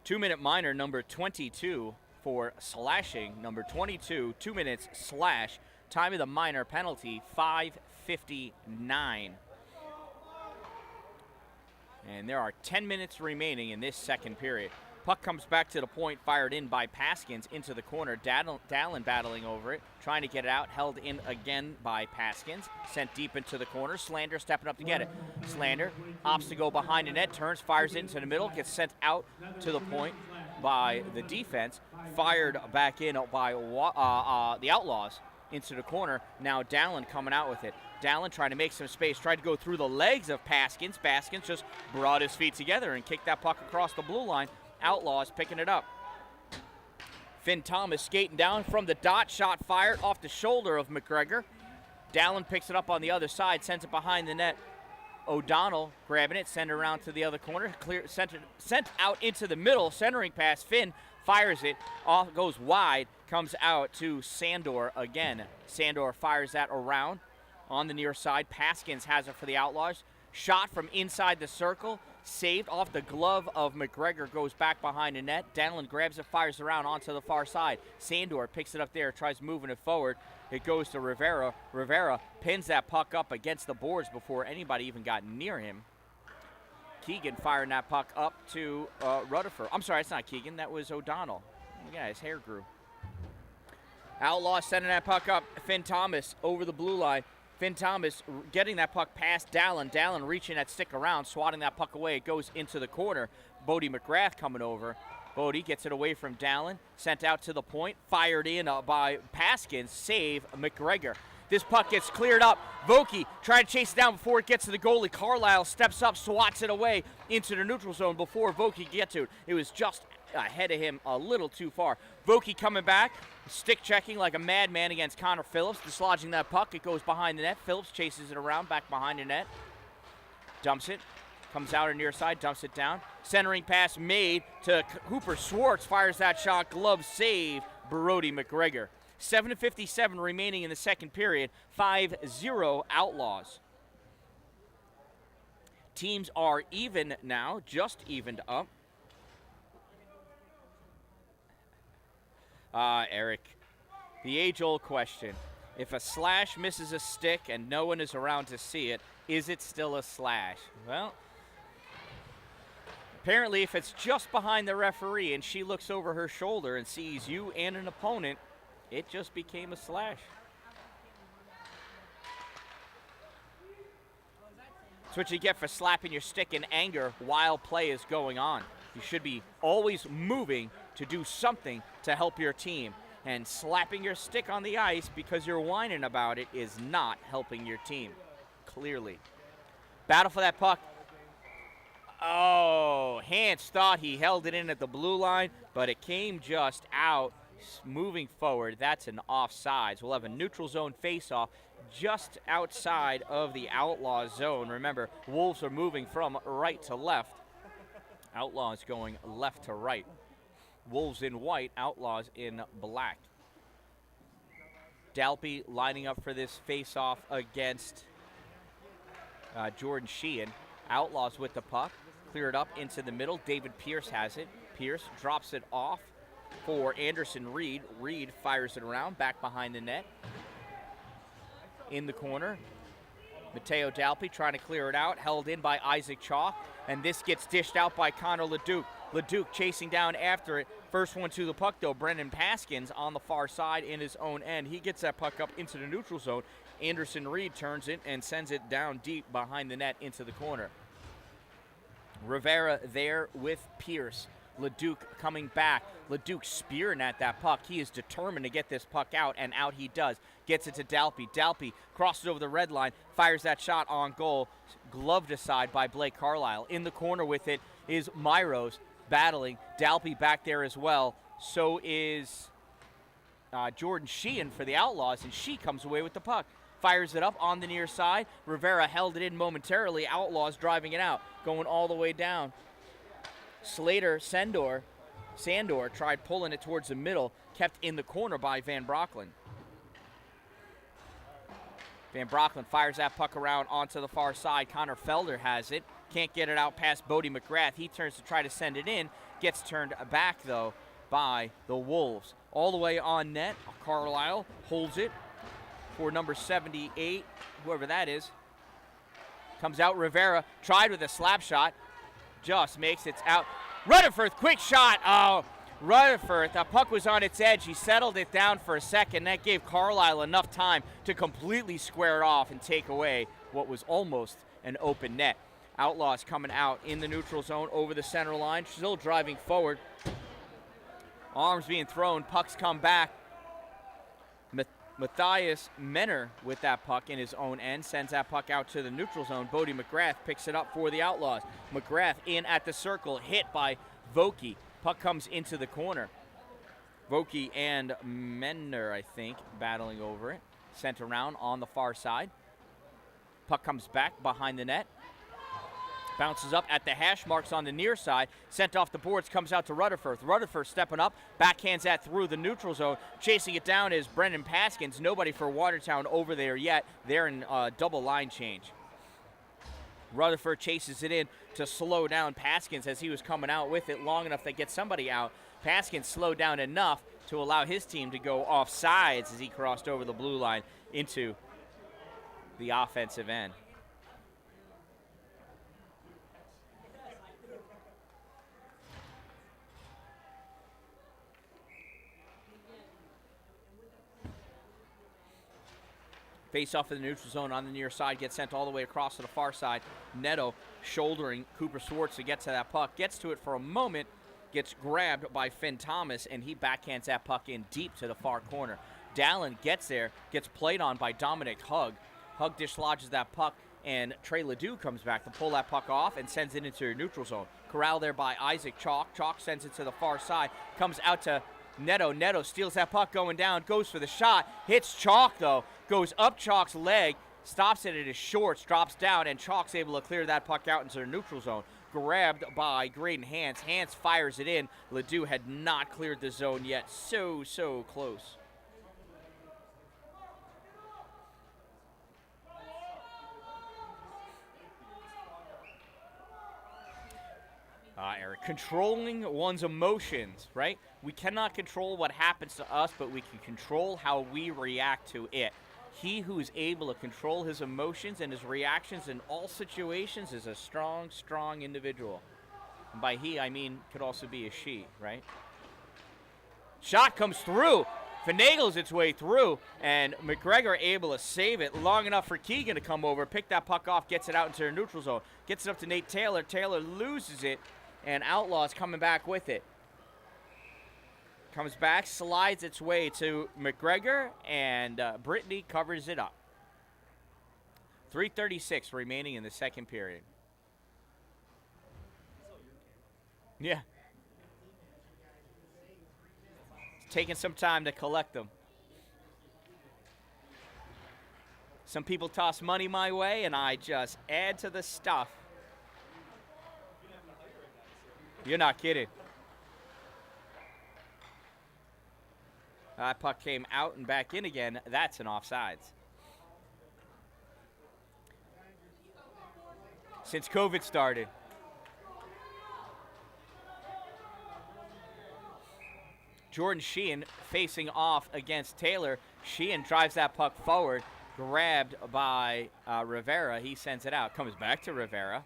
Two-minute minor, number 22 for slashing. Number 22, 2 minutes slash. Time of the minor penalty, 5:59. And there are 10 minutes remaining in this second period. Puck comes back to the point, fired in by Paskins into the corner. Dallin battling over it, trying to get it out, held in again by Paskins. Sent deep into the corner. Slander stepping up to get it. Slander opts to go behind the net, turns, fires it into the middle, gets sent out to the point by the defense. Fired back in by the Outlaws into the corner. Now Dallin coming out with it. Dallin trying to make some space, tried to go through the legs of Paskins. Paskins just brought his feet together and kicked that puck across the blue line. Outlaws picking it up. Finn Thomas skating down from the dot, shot fired off the shoulder of McGregor. Dallin picks it up on the other side, sends it behind the net. O'Donnell grabbing it, send it around to the other corner, sent out into the middle, centering pass. Finn fires it, off goes wide, comes out to Sandor again. Sandor fires that around on the near side. Paskins has it for the Outlaws. Shot from inside the circle, saved off the glove of McGregor, goes back behind the net. Dallin grabs it, fires around onto the far side. Sandor picks it up there, tries moving it forward. It goes to Rivera. Rivera pins that puck up against the boards before anybody even got near him. Keegan firing that puck up to Rutherford. I'm sorry, it's not Keegan. That was O'Donnell. Yeah, his hair grew. Outlaws sending that puck up. Finn Thomas over the blue line. Finn Thomas getting that puck past Dallin. Dallin reaching that stick around, swatting that puck away. It goes into the corner. Bodie McGrath coming over. Bodie gets it away from Dallin, sent out to the point, fired in by Paskins, save McGregor. This puck gets cleared up. Vokey trying to chase it down before it gets to the goalie. Carlisle steps up, swats it away into the neutral zone before Vokey gets to it. It was just ahead of him a little too far. Vokey coming back, stick checking like a madman against Connor Phillips, dislodging that puck. It goes behind the net. Phillips chases it around, back behind the net. Dumps it. Comes out on near side, dumps it down. Centering pass made to Hooper Schwartz. Fires that shot, glove save, Brody McGregor. 7:57 remaining in the second period. 5-0 Outlaws. Teams are even now, just evened up. Eric, the age-old question. If a slash misses a stick and no one is around to see it, is it still a slash? Well, apparently if it's just behind the referee and she looks over her shoulder and sees you and an opponent, it just became a slash. That's what you get for slapping your stick in anger while play is going on. You should be always moving to do something to help your team. And slapping your stick on the ice because you're whining about it is not helping your team, clearly. Battle for that puck. Oh, Hans thought he held it in at the blue line, but it came just out. Moving forward, that's an offsides. We'll have a neutral zone face-off just outside of the Outlaws zone. Remember, Wolves are moving from right to left. Outlaws going left to right. Wolves in white, Outlaws in black. Dalpy lining up for this face-off against Jordan Sheehan. Outlaws with the puck. Clear it up into the middle. David Pierce has it. Pierce drops it off for Anderson Reed. Reed fires it around, back behind the net. In the corner, Matteo Dalpy trying to clear it out, held in by Isaac Chalk, and this gets dished out by Connor Leduc. Leduc chasing down after it. First one to the puck, though, Brendan Paskins on the far side in his own end. He gets that puck up into the neutral zone. Anderson Reed turns it and sends it down deep behind the net into the corner. Rivera there with Pierce. Leduc coming back. Leduc spearing at that puck. He is determined to get this puck out, and out he does. Gets it to Dalpy. Dalpy crosses over the red line, fires that shot on goal. Gloved aside by Blake Carlisle. In the corner with it is Myros battling. Dalpy back there as well. So is Jordan Sheehan for the Outlaws, and she comes away with the puck. Fires it up on the near side. Rivera held it in momentarily. Outlaws driving it out. Going all the way down. Sandor tried pulling it towards the middle, kept in the corner by Van Brocklin. Van Brocklin fires that puck around onto the far side. Connor Felder has it. Can't get it out past Bodie McGrath. He turns to try to send it in. Gets turned back, though, by the Wolves. All the way on net, Carlisle holds it for number 78, whoever that is. Comes out, Rivera tried with a slap shot. Just makes it out. Rutherford, quick shot. Oh, Rutherford, the puck was on its edge. He settled it down for a second. That gave Carlisle enough time to completely square it off and take away what was almost an open net. Outlaws coming out in the neutral zone over the center line, still driving forward. Arms being thrown, pucks come back. Matthias Menner with that puck in his own end, sends that puck out to the neutral zone. Bodie McGrath picks it up for the Outlaws. McGrath in at the circle, hit by Vokey. Puck comes into the corner. Vokey and Menner, I think, battling over it. Sent around on the far side. Puck comes back behind the net. Bounces up at the hash marks on the near side. Sent off the boards, comes out to Rutherford. Rutherford stepping up, backhands that through the neutral zone. Chasing it down is Brendan Paskins. Nobody for Watertown over there yet. They're in double line change. Rutherford chases it in to slow down Paskins as he was coming out with it long enough to get somebody out. Paskins slowed down enough to allow his team to go off sides as he crossed over the blue line into the offensive end. Face off in the neutral zone on the near side, gets sent all the way across to the far side. Neto shouldering Cooper Swartz to get to that puck. Gets to it for a moment, gets grabbed by Finn Thomas, and he backhands that puck in deep to the far corner. Dallin gets there, gets played on by Dominic Hug. Hug dislodges that puck, and Trey Ledoux comes back to pull that puck off and sends it into the neutral zone. Corralled there by Isaac Chalk. Chalk sends it to the far side, comes out to Neto. Neto steals that puck going down, goes for the shot, hits Chalk though, goes up Chalk's leg, stops it at his shorts, drops down, and Chalk's able to clear that puck out into the neutral zone. Grabbed by Graydon Hance. Hance fires it in. Ledoux had not cleared the zone yet. So close. Eric, controlling one's emotions, right? We cannot control what happens to us, but we can control how we react to it. He who is able to control his emotions and his reactions in all situations is a strong, strong individual. And by he, I mean could also be a she, right? Shot comes through, finagles its way through, and McGregor able to save it long enough for Keegan to come over, pick that puck off, gets it out into the neutral zone, gets it up to Nate Taylor. Taylor loses it, and Outlaws coming back with it. Comes back, slides its way to McGregor, and Brittany covers it up. 3:36 remaining in the second period. Yeah. It's taking some time to collect them. Some people toss money my way, and I just add to the stuff. You're not kidding. That puck came out and back in again. That's an offsides. Since COVID started. Jordan Sheehan facing off against Taylor. Sheehan drives that puck forward, grabbed by Rivera. He sends it out. Comes back to Rivera.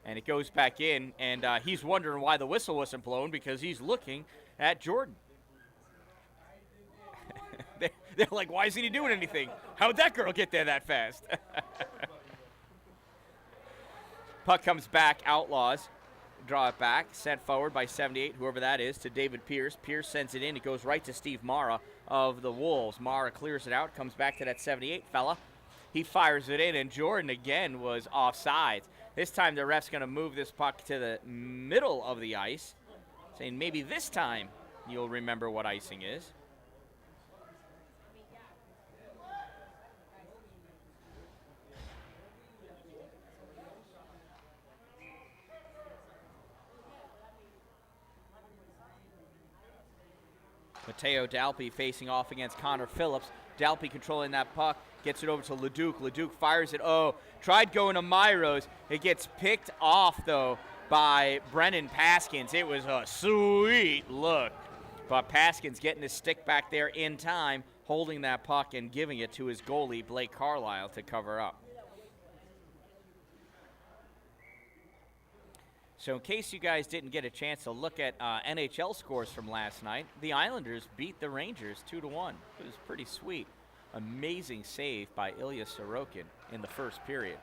And it goes back in, and he's wondering why the whistle wasn't blown because he's looking at Jordan. They're like, why isn't he doing anything? How'd that girl get there that fast? Puck comes back, Outlaws. Draw it back, sent forward by 78, whoever that is, to David Pierce. Pierce sends it in. It goes right to Steve Mara of the Wolves. Mara clears it out, comes back to that 78 fella. He fires it in, and Jordan again was offsides. This time the ref's going to move this puck to the middle of the ice, saying maybe this time you'll remember what icing is. Mateo Dalpe facing off against Connor Phillips. Dalpe controlling that puck, gets it over to Leduc. Leduc fires it. Oh, tried going to Myros. It gets picked off, though, by Brennan Paskins. It was a sweet look. But Paskins getting his stick back there in time, holding that puck and giving it to his goalie, Blake Carlisle, to cover up. So in case you guys didn't get a chance to look at NHL scores from last night, the Islanders beat the Rangers 2-1. It was pretty sweet. Amazing save by Ilya Sorokin in the first period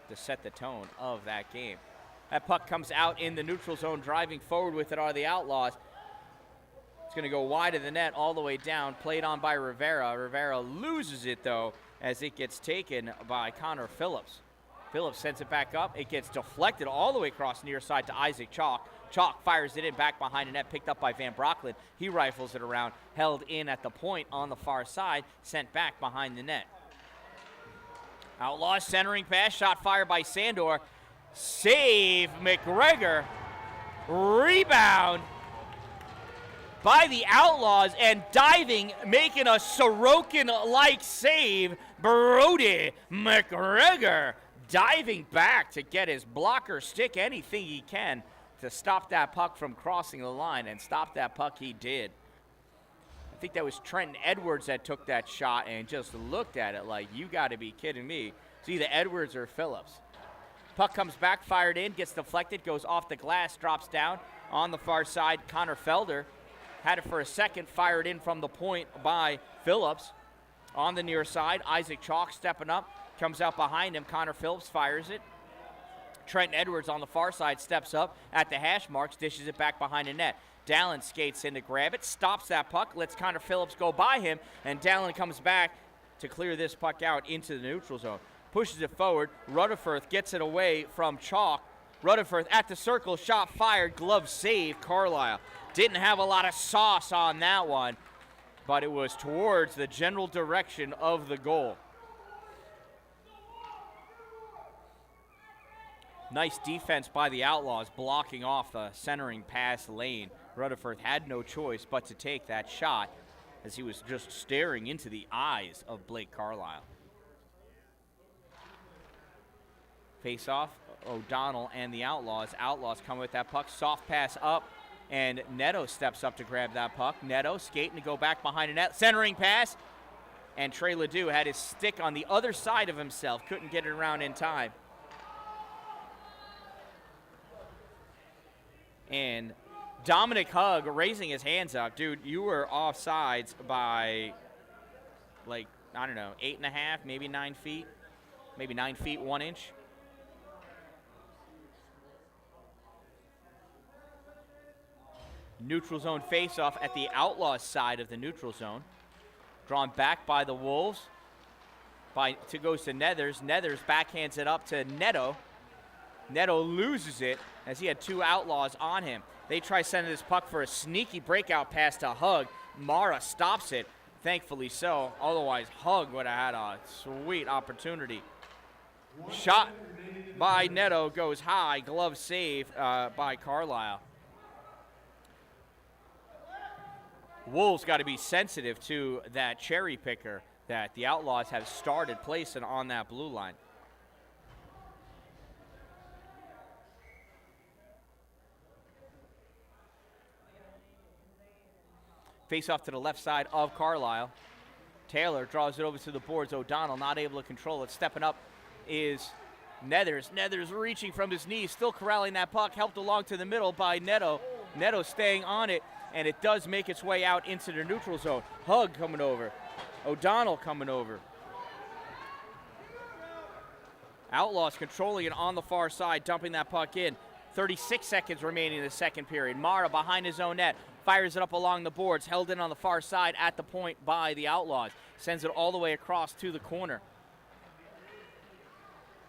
to set the tone of that game. That puck comes out in the neutral zone. Driving forward with it are the Outlaws. It's going to go wide of the net all the way down. Played on by Rivera. Rivera loses it, though, as it gets taken by Connor Phillips. Phillips sends it back up. It gets deflected all the way across near side to Isaac Chalk. Chalk fires it in back behind the net, picked up by Van Brocklin. He rifles it around, held in at the point on the far side, sent back behind the net. Outlaws centering pass, shot fired by Sandor. Save McGregor. Rebound by the Outlaws, and diving, making a Sorokin-like save, Brody McGregor. Diving back to get his blocker stick, anything he can to stop that puck from crossing the line, and stop that puck he did. I think that was Trenton Edwards that took that shot and just looked at it like, you got to be kidding me. It's either Edwards or Phillips. Puck comes back, fired in, gets deflected, goes off the glass, drops down on the far side. Connor Felder had it for a second, fired in from the point by Phillips. on the near side. Isaac Chalk stepping up, comes out behind him. Connor Phillips fires it. Trenton Edwards on the far side steps up at the hash marks, dishes it back behind the net. Dallin skates in to grab it, stops that puck, lets Connor Phillips go by him, and Dallin comes back to clear this puck out into the neutral zone. Pushes it forward. Rutherford gets it away from Chalk. Rutherford at the circle, shot fired, glove save, Carlisle. Didn't have a lot of sauce on that one, but it was towards the general direction of the goal. Nice defense by the Outlaws, blocking off the centering pass lane. Rutherford had no choice but to take that shot as he was just staring into the eyes of Blake Carlisle. Face off, O'Donnell and the Outlaws. Outlaws come with that puck, soft pass up, and Neto steps up to grab that puck. Neto skating to go back behind the net, centering pass, and Trey Ledoux had his stick on the other side of himself, couldn't get it around in time. And Dominic Hugg raising his hands up. Dude, you were offsides by, like, I don't know, 8.5, maybe 9 feet. Maybe 9 feet, 1 inch. Neutral zone faceoff at the Outlaws side of the neutral zone. Drawn back by the Wolves. Goes to Nethers. Nethers backhands it up to Neto. Neto loses it as he had 2 Outlaws on him. They try sending this puck for a sneaky breakout pass to Hugg. Mara stops it, thankfully so. Otherwise, Hugg would have had a sweet opportunity. Shot by Neto goes high. Glove save by Carlisle. Wolves got to be sensitive to that cherry picker that the Outlaws have started placing on that blue line. Face off to the left side of Carlisle. Taylor draws it over to the boards. O'Donnell not able to control it. Stepping up is Nethers. Nethers reaching from his knees, still corralling that puck. Helped along to the middle by Neto. Neto staying on it, and it does make its way out into the neutral zone. Hugg coming over. O'Donnell coming over. Outlaws controlling it on the far side, dumping that puck in. 36 seconds remaining in the second period. Mara behind his own net. Fires it up along the boards, held in on the far side at the point by the Outlaws. Sends it all the way across to the corner.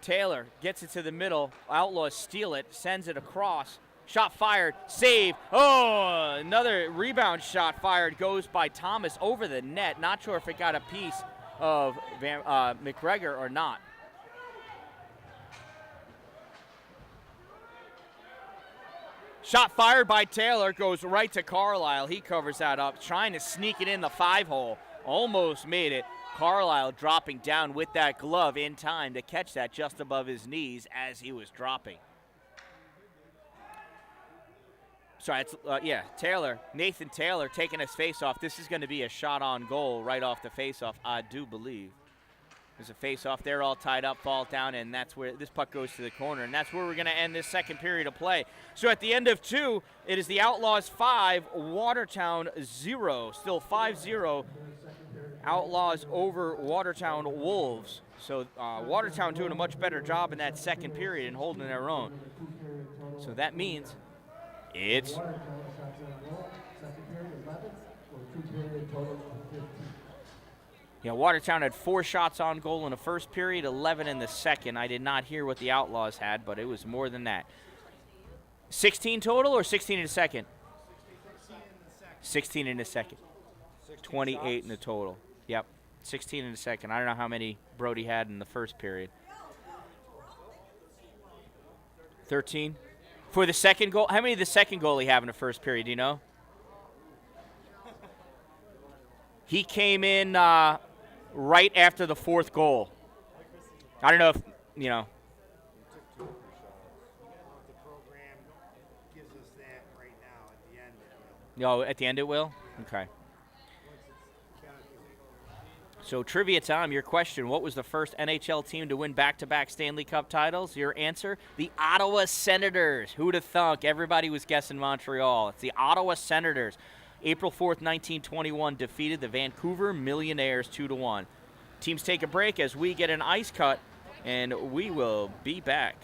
Taylor gets it to the middle. Outlaws steal it, sends it across. Shot fired, save. Oh, another rebound shot fired goes by Thomas over the net. Not sure if it got a piece of McGregor or not. Shot fired by Taylor, goes right to Carlisle. He covers that up, trying to sneak it in the 5-hole. Almost made it. Carlisle dropping down with that glove in time to catch that just above his knees as he was dropping. Sorry, it's, Taylor, Nathan Taylor taking his face-off. This is going to be a shot on goal right off the face-off, I do believe. There's a face-off there, all tied up, fall down, and that's where this puck goes to the corner. And that's where we're going to end this second period of play. So at the end of 2, it is the Outlaws 5, Watertown 0. Still 5-0, Outlaws over Watertown Wolves. So Watertown doing a much better job in that second period and holding their own. So that means it's Watertown had 4 shots on goal in the first period, 11 in the second. I did not hear what the Outlaws had, but it was more than that. 16 total or 16 in the second? 16 in the second. 28 in the total. Yep, 16 in the second. I don't know how many Brody had in the first period. 13. For the second goal, how many did the second goalie have in the first period, do you know? He came in right after the 4th goal. I don't know if, you know. The program gives us that right now at the end. Oh, at the end it will? Okay. So trivia time, your question, what was the first NHL team to win back-to-back Stanley Cup titles? Your answer, the Ottawa Senators. Who'd have thunk? Everybody was guessing Montreal. It's the Ottawa Senators. April 4th, 1921 defeated the Vancouver Millionaires 2-1. Teams take a break as we get an ice cut, and we will be back.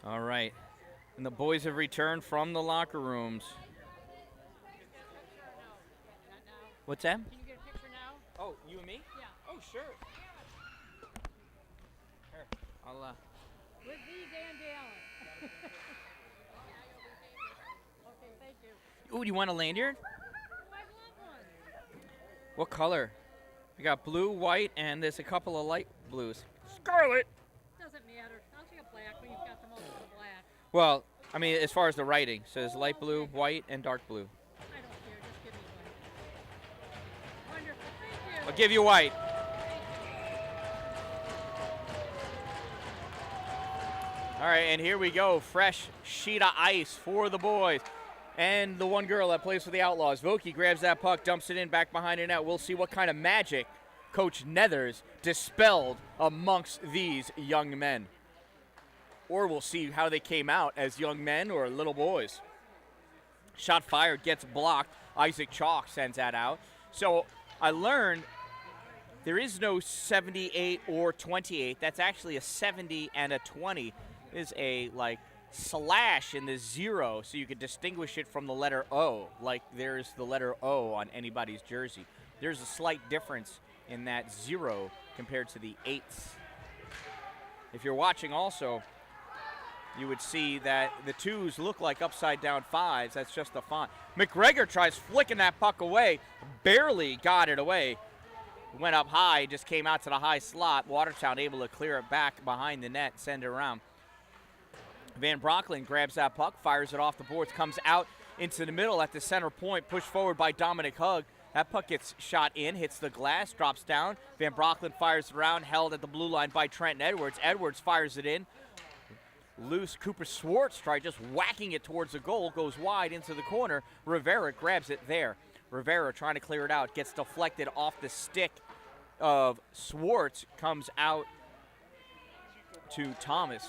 All right. And the boys have returned from the locker rooms. What's that? Can you get a picture now? Oh, you and me? Yeah. Oh, sure. Here, I'll, With the Dan Dalen. Okay, thank you. Ooh, do you want a lanyard? Oh, I want one. What color? We got blue, white, and there's a couple of light blues. Scarlet! Doesn't matter. I'll take a black when you've got the most of the black. Well, I mean, as far as the writing, says light blue, white, and dark blue. I don't care. Just give me one. Wonderful. Thank you. I'll give you white. All right, and here we go. Fresh sheet of ice for the boys. And the one girl that plays for the Outlaws. Vokey grabs that puck, dumps it in back behind her net. We'll see what kind of magic Coach Nethers dispelled amongst these young men. Or we'll see how they came out as young men or little boys. Shot fired, gets blocked. Isaac Chalk sends that out. So I learned there is no 78 or 28. That's actually a 70 and a 20. Is a slash in the 0, so you could distinguish it from the letter O, like there's the letter O on anybody's jersey. There's a slight difference in that 0 compared to the 8s. If you're watching also, you would see that the 2s look like upside down 5s. That's just the font. McGregor tries flicking that puck away, barely got it away. Went up high, just came out to the high slot. Watertown able to clear it back behind the net, send it around. Van Brocklin grabs that puck, fires it off the boards, comes out into the middle at the center point, pushed forward by Dominic Hugg. That puck gets shot in, hits the glass, drops down. Van Brocklin fires it around, held at the blue line by Trenton Edwards. Edwards fires it in. Loose. Cooper Swartz tried just whacking it towards the goal, goes wide into the corner. Rivera grabs it there. Rivera trying to clear it out, gets deflected off the stick of Swartz, comes out to Thomas.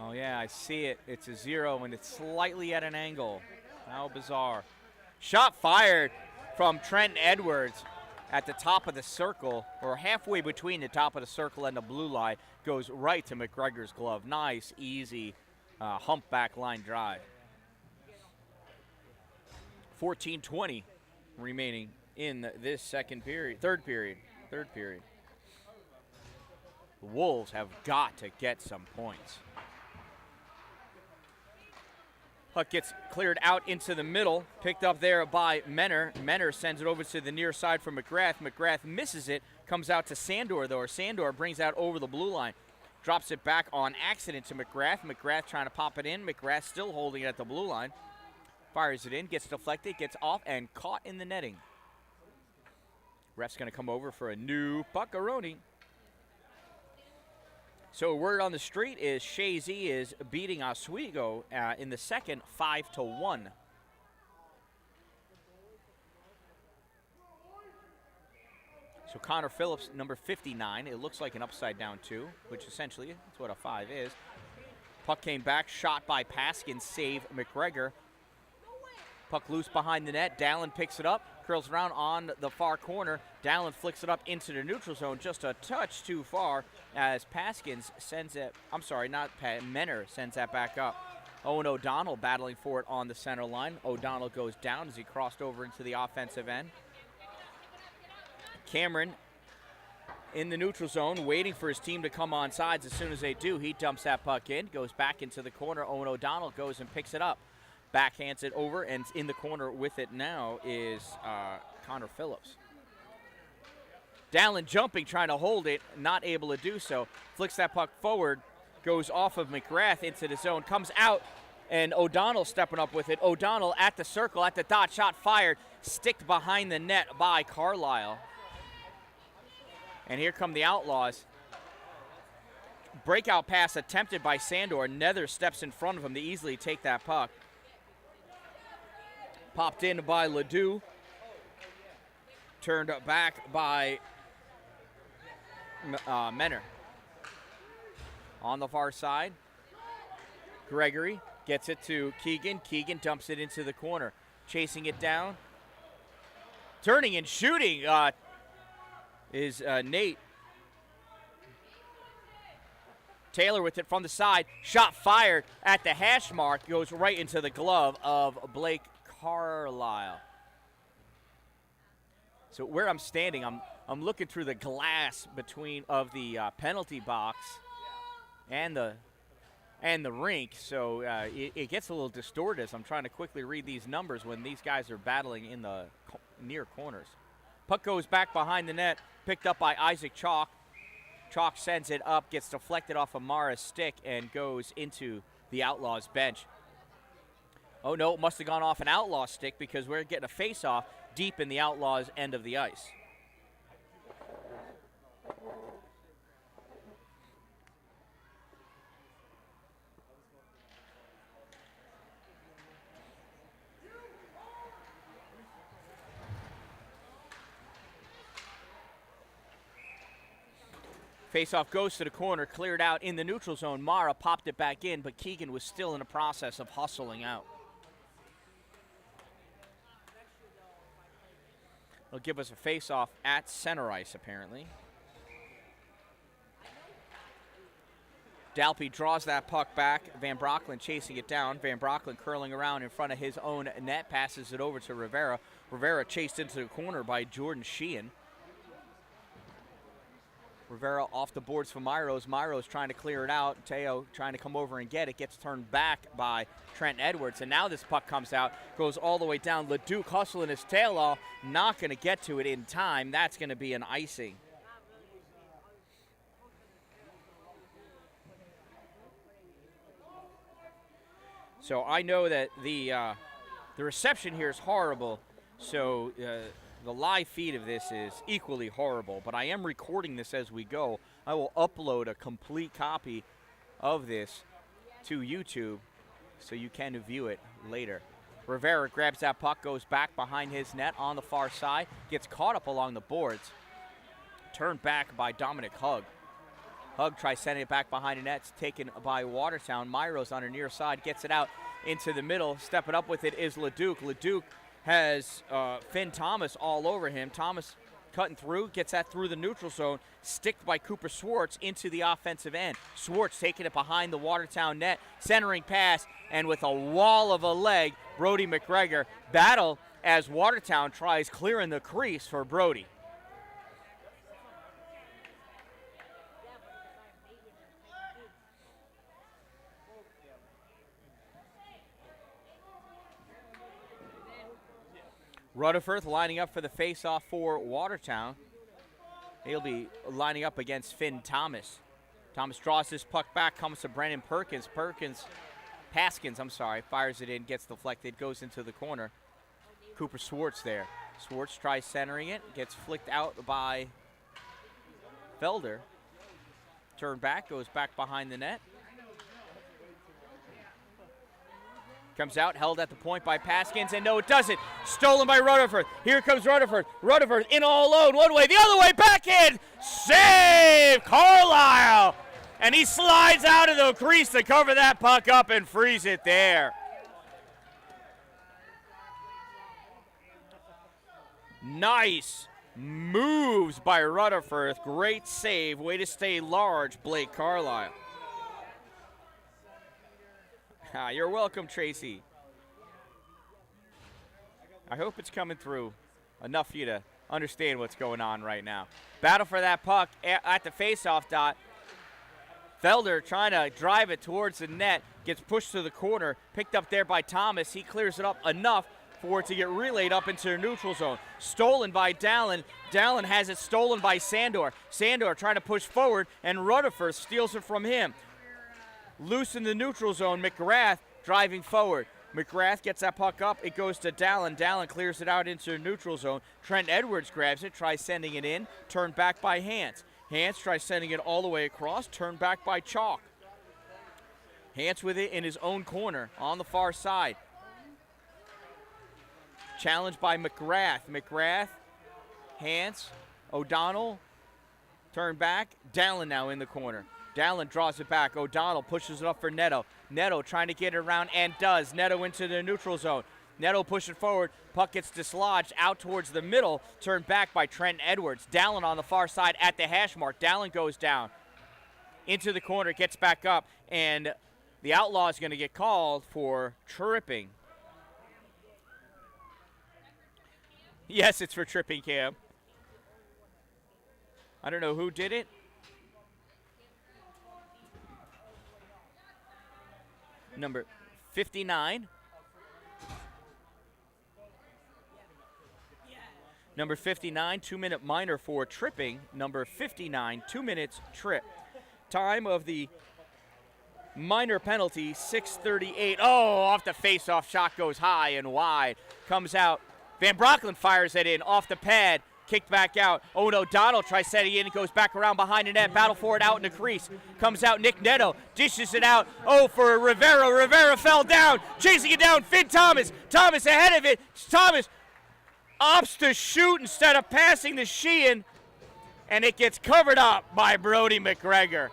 Oh, yeah, I see it. It's a 0, and it's slightly at an angle. How bizarre. Shot fired from Trenton Edwards at the top of the circle, or halfway between the top of the circle and the blue line, goes right to McGregor's glove. Nice, easy humpback line drive. 14:20 remaining in this third period. The Wolves have got to get some points. Puck gets cleared out into the middle, picked up there by Menor. Menor sends it over to the near side for McGrath. McGrath misses it, comes out to Sandor, though. Sandor brings that over the blue line, drops it back on accident to McGrath. McGrath trying to pop it in. McGrath still holding it at the blue line. Fires it in, gets deflected, gets off, and caught in the netting. Ref's going to come over for a new puck-a-roni. So word on the street is Shazy is beating Oswego in the second 5-1. So Connor Phillips, number 59. It looks like an upside-down 2, which essentially is what a 5 is. Puck came back, shot by Paskin, save McGregor. Puck loose behind the net. Dallin picks it up, curls around on the far corner. Dallin flicks it up into the neutral zone, just a touch too far as Paskins sends it. I'm sorry, not Menor sends that back up. Owen O'Donnell battling for it on the center line. O'Donnell goes down as he crossed over into the offensive end. Cameron in the neutral zone, waiting for his team to come on sides. As soon as they do, he dumps that puck in, goes back into the corner. Owen O'Donnell goes and picks it up. Backhands it over, and in the corner with it now is Connor Phillips. Dallin jumping, trying to hold it, not able to do so. Flicks that puck forward, goes off of McGrath into the zone, comes out, and O'Donnell stepping up with it. O'Donnell at the circle, at the dot, shot fired, sticked behind the net by Carlisle. And here come the Outlaws. Breakout pass attempted by Sandor. Nether steps in front of him to easily take that puck. Popped in by Ledoux. Turned back by Menor. On the far side, Gregory gets it to Keegan. Keegan dumps it into the corner. Chasing it down. Turning and shooting is Nate. Taylor with it from the side. Shot fired at the hash mark. Goes right into the glove of Blake Carlisle. So where I'm standing, I'm looking through the glass of the penalty box and the rink. So it gets a little distorted as I'm trying to quickly read these numbers when these guys are battling in the near corners. Puck goes back behind the net, picked up by Isaac Chalk. Chalk sends it up, gets deflected off of Mara's stick, and goes into the Outlaws bench. Oh, no, it must have gone off an Outlaw stick because we're getting a face-off deep in the Outlaws' end of the ice. Faceoff goes to the corner, cleared out in the neutral zone. Mara popped it back in, but Keegan was still in the process of hustling out. It'll give us a faceoff at center ice, apparently. Dalpy draws that puck back. Van Brocklin chasing it down. Van Brocklin curling around in front of his own net, passes it over to Rivera. Rivera chased into the corner by Jordan Sheehan. Rivera off the boards for Myros. Myros trying to clear it out. Teo trying to come over and get it. Gets turned back by Trent Edwards. And now this puck comes out, goes all the way down. LeDuc hustling his tail off. Not going to get to it in time. That's going to be an icing. So I know that the reception here is horrible. So the live feed of this is equally horrible, but I am recording this as we go. I will upload a complete copy of this to YouTube so you can view it later. Rivera grabs that puck, goes back behind his net on the far side, gets caught up along the boards. Turned back by Dominic Hugg. Hugg tries sending it back behind the net. It's taken by Watertown. Myros on her near side gets it out into the middle. Stepping up with it is LeDuc. LeDuc has Finn Thomas all over him. Thomas cutting through, gets that through the neutral zone, sticked by Cooper Swartz into the offensive end. Swartz taking it behind the Watertown net, centering pass, and with a wall of a leg, Brody McGregor battle as Watertown tries clearing the crease for Brody. Rutherford lining up for the face-off for Watertown. He'll be lining up against Finn Thomas. Thomas draws this puck back, comes to Brandon Perkins. Paskins, fires it in, gets deflected, goes into the corner. Cooper Swartz there. Swartz tries centering it, gets flicked out by Felder. Turn back, goes back behind the net. Comes out, held at the point by Paskins, and no, it doesn't. Stolen by Rutherford. Here comes Rutherford. Rutherford in all alone, one way, the other way, backhand! Save! Carlisle! And he slides out of the crease to cover that puck up and freeze it there. Nice moves by Rutherford. Great save. Way to stay large, Blake Carlisle. You're welcome, Tracy. I hope it's coming through enough for you to understand what's going on right now. Battle for that puck at the faceoff dot. Felder trying to drive it towards the net. Gets pushed to the corner. Picked up there by Thomas. He clears it up enough for it to get relayed up into the neutral zone. Stolen by Dallin. Dallin has it stolen by Sandor. Sandor trying to push forward, and Rutherford steals it from him. Loose in the neutral zone, McGrath driving forward. McGrath gets that puck up. It goes to Dallin. Dallin clears it out into the neutral zone. Trent Edwards grabs it, tries sending it in. Turned back by Hance. Hance tries sending it all the way across. Turned back by Chalk. Hance with it in his own corner on the far side. Challenged by McGrath. McGrath, Hance, O'Donnell. Turned back. Dallin now in the corner. Dallin draws it back. O'Donnell pushes it up for Neto. Neto trying to get it around and does. Neto into the neutral zone. Neto pushing forward. Puck gets dislodged out towards the middle. Turned back by Trent Edwards. Dallin on the far side at the hash mark. Dallin goes down into the corner, gets back up, and the Outlaw is going to get called for tripping. Yes, it's for tripping, Cam. I don't know who did it. Number 59. Number 59, 2-minute minor for tripping. Number 59, 2 minutes trip. Time of the minor penalty, 6:38. Oh, off the face-off, shot goes high and wide. Comes out. Van Brocklen fires it in off the pad. Kicked back out. Oh no, Donald tries setting in. It goes back around behind the net. Battle for it out in the crease. Comes out Nick Neto. Dishes it out. Oh, for Rivera. Rivera fell down. Chasing it down. Finn Thomas. Thomas ahead of it. Thomas opts to shoot instead of passing to Sheehan. And it gets covered up by Brody McGregor.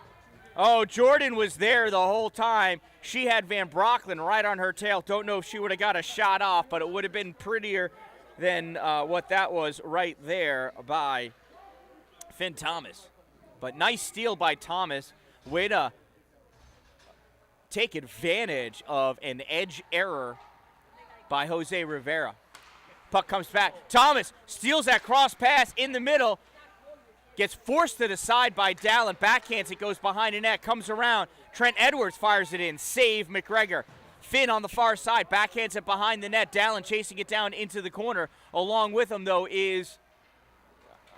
Oh, Jordan was there the whole time. She had Van Brocklen right on her tail. Don't know if she would have got a shot off, but it would have been prettier than what that was right there by Finn Thomas. But nice steal by Thomas. Way to take advantage of an edge error by Jose Rivera. Puck comes back. Thomas steals that cross pass in the middle. Gets forced to the side by Dallin. Backhands it, goes behind the net. Comes around. Trent Edwards fires it in. Save McGregor. Finn on the far side, backhands it behind the net. Dallin chasing it down into the corner. Along with him, though, is,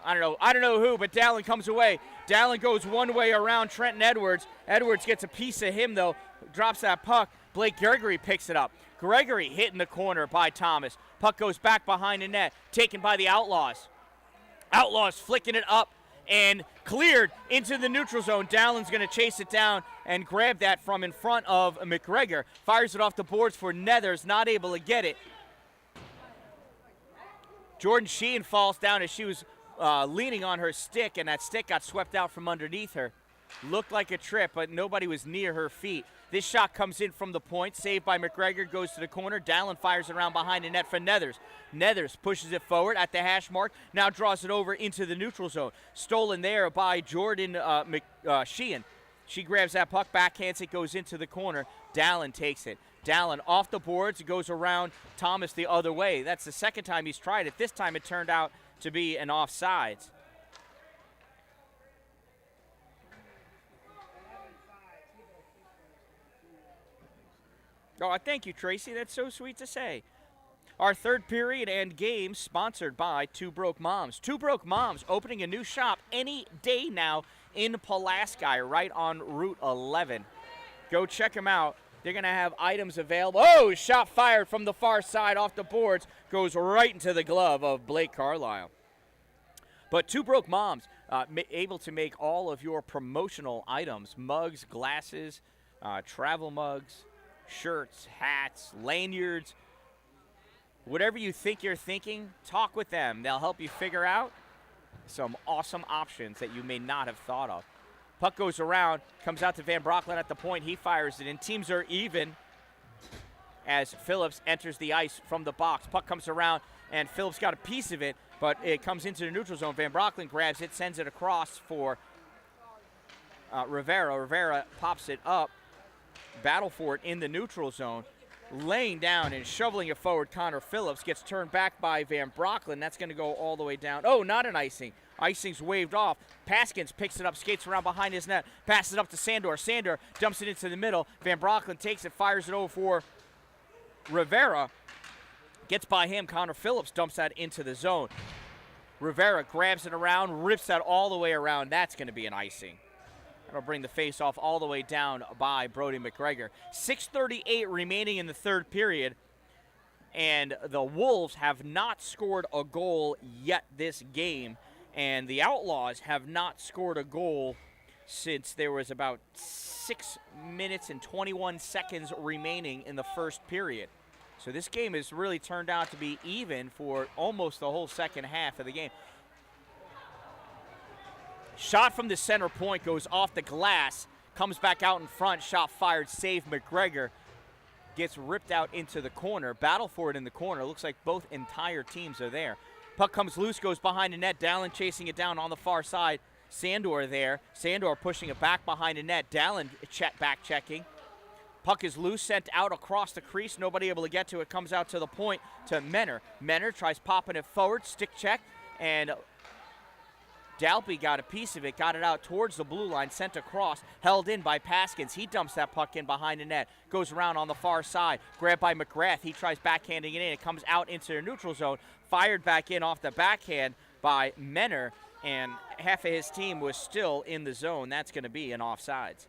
I don't know who, but Dallin comes away. Dallin goes one way around Trenton Edwards. Edwards gets a piece of him, though, drops that puck. Blake Gregory picks it up. Gregory hit in the corner by Thomas. Puck goes back behind the net, taken by the Outlaws. Outlaws flicking it up and cleared into the neutral zone. Dallin's going to chase it down and grab that from in front of McGregor. Fires it off the boards for Nethers, not able to get it. Jordan Sheehan falls down as she was leaning on her stick, and that stick got swept out from underneath her. Looked like a trip, but nobody was near her feet. This shot comes in from the point, saved by McGregor, goes to the corner. Dallin fires it around behind the net for Nethers. Nethers pushes it forward at the hash mark, now draws it over into the neutral zone. Stolen there by Jordan Sheehan. She grabs that puck, backhands it, goes into the corner. Dallin takes it. Dallin off the boards, goes around Thomas the other way. That's the second time he's tried it. This time it turned out to be an offsides. Oh, thank you, Tracy. That's so sweet to say. Our third period and game sponsored by Two Broke Moms. Two Broke Moms opening a new shop any day now in Pulaski, right on Route 11. Go check them out. They're going to have items available. Oh, shot fired from the far side off the boards. Goes right into the glove of Blake Carlisle. But Two Broke Moms, able to make all of your promotional items, mugs, glasses, travel mugs, shirts, hats, lanyards, whatever you think you're thinking, talk with them. They'll help you figure out some awesome options that you may not have thought of. Puck goes around, comes out to Van Brocklen at the point. He fires it in. Teams are even as Phillips enters the ice from the box. Puck comes around, and Phillips got a piece of it, but it comes into the neutral zone. Van Brocklen grabs it, sends it across for Rivera. Rivera pops it up. Battle for it in the neutral zone. Laying down and shoveling it forward, Connor Phillips gets turned back by Van Brocklen. That's going to go all the way down. Oh, not an icing. Icing's waved off. Paskins picks it up, skates around behind his net, passes it up to Sandor. Sandor dumps it into the middle. Van Brocklen takes it, fires it over for Rivera. Gets by him. Connor Phillips dumps that into the zone. Rivera grabs it around, rips that all the way around. That's going to be an icing. That'll bring the face-off all the way down by Brody McGregor. 6:38 remaining in the third period, and the Wolves have not scored a goal yet this game, and the Outlaws have not scored a goal since there was about 6 minutes and 21 seconds remaining in the first period. So this game has really turned out to be even for almost the whole second half of the game. Shot from the center point goes off the glass, comes back out in front, shot fired, save McGregor. Gets ripped out into the corner. Battle for it in the corner. Looks like both entire teams are there. Puck comes loose, goes behind the net. Dallin chasing it down on the far side. Sandor there. Sandor pushing it back behind the net. Dallin back checking. Puck is loose, sent out across the crease. Nobody able to get to it. Comes out to the point to Menor. Menor tries popping it forward. Stick check. And Dalpy got a piece of it. Got it out towards the blue line. Sent across. Held in by Paskins. He dumps that puck in behind the net. Goes around on the far side. Grabbed by McGrath. He tries backhanding it in. It comes out into the neutral zone. Fired back in off the backhand by Menor. And half of his team was still in the zone. That's going to be an offsides.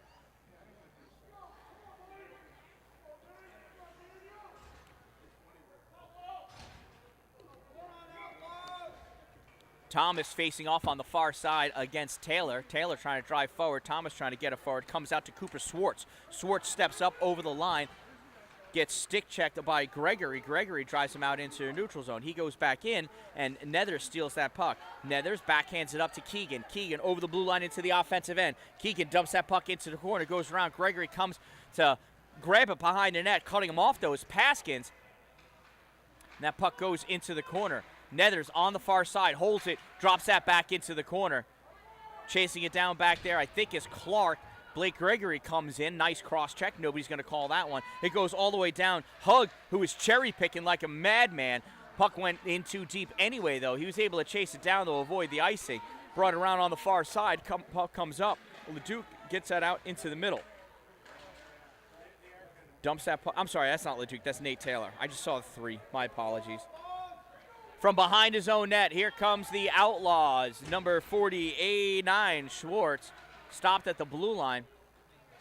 Thomas facing off on the far side against Taylor. Taylor trying to drive forward. Thomas trying to get it forward. Comes out to Cooper Swartz. Swartz steps up over the line. Gets stick checked by Gregory. Gregory drives him out into the neutral zone. He goes back in, and Nethers steals that puck. Nethers backhands it up to Keegan. Keegan over the blue line into the offensive end. Keegan dumps that puck into the corner. Goes around. Gregory comes to grab it behind the net. Cutting him off, though, is Paskins. And that puck goes into the corner. Nethers on the far side, holds it, drops that back into the corner. Chasing it down back there, I think, is Clark. Blake Gregory comes in, nice cross check. Nobody's going to call that one. It goes all the way down. Hug, who is cherry picking like a madman. Puck went in too deep anyway, though. He was able to chase it down to avoid the icing. Brought it around on the far side. Puck comes up. LeDuc gets that out into the middle. Dumps that puck. I'm sorry, that's not LeDuc. That's Nate Taylor. I just saw the 3. My apologies. From behind his own net, here comes the Outlaws. Number 49, Schwartz, stopped at the blue line.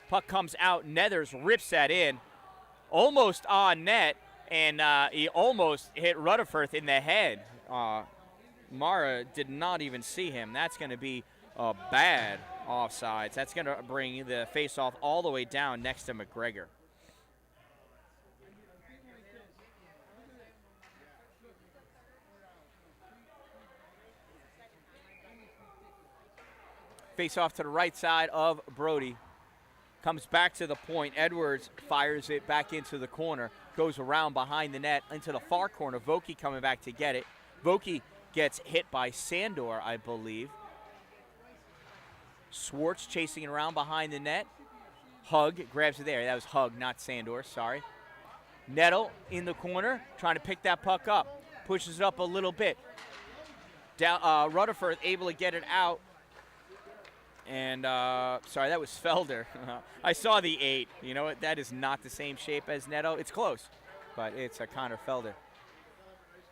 Puck comes out. Nethers rips that in. Almost on net, and he almost hit Rutherford in the head. Mara did not even see him. That's going to be a bad offsides. That's going to bring the faceoff all the way down next to McGregor. Face off to the right side of Brody. Comes back to the point. Edwards fires it back into the corner. Goes around behind the net into the far corner. Vokey coming back to get it. Vokey gets hit by Sandor, I believe. Swartz chasing it around behind the net. Hug grabs it there. That was Hug, not Sandor. Sorry. Nettle in the corner, trying to pick that puck up. Pushes it up a little bit. Rutherford able to get it out. And, sorry, that was Felder. I saw the 8. You know what? That is not the same shape as Neto. It's close, but it's a Connor Felder.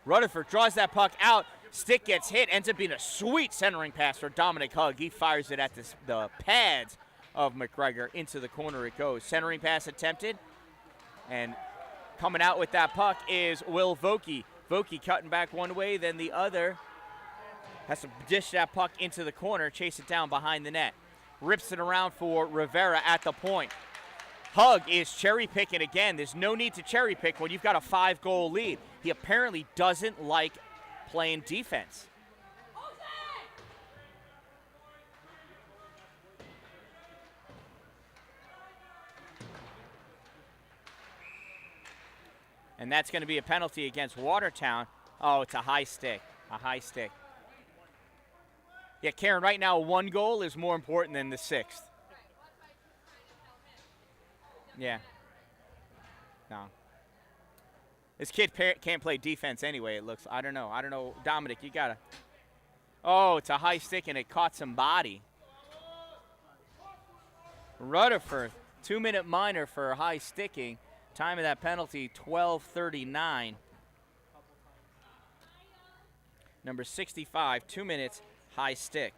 Rutherford draws that puck out. Stick gets hit. Ends up being a sweet centering pass for Dominic Hug. He fires it at the pads of McGregor. Into the corner it goes. Centering pass attempted. And coming out with that puck is Will Vokey. Vokey cutting back one way, then the other. Has to dish that puck into the corner, chase it down behind the net. Rips it around for Rivera at the point. Hug is cherry picking again. There's no need to cherry pick when you've got a 5-goal lead. He apparently doesn't like playing defense. And that's going to be a penalty against Watertown. Oh, it's a high stick. A high stick. Yeah, Karen, right now 1 goal is more important than the 6th. Yeah. No. This kid can't play defense anyway, it looks. I don't know. Dominic, you got to. Oh, it's a high stick, and it caught some body. Rutherford, 2-minute minor for high sticking. Time of that penalty, 12:39. Number 65, 2 minutes. High stick.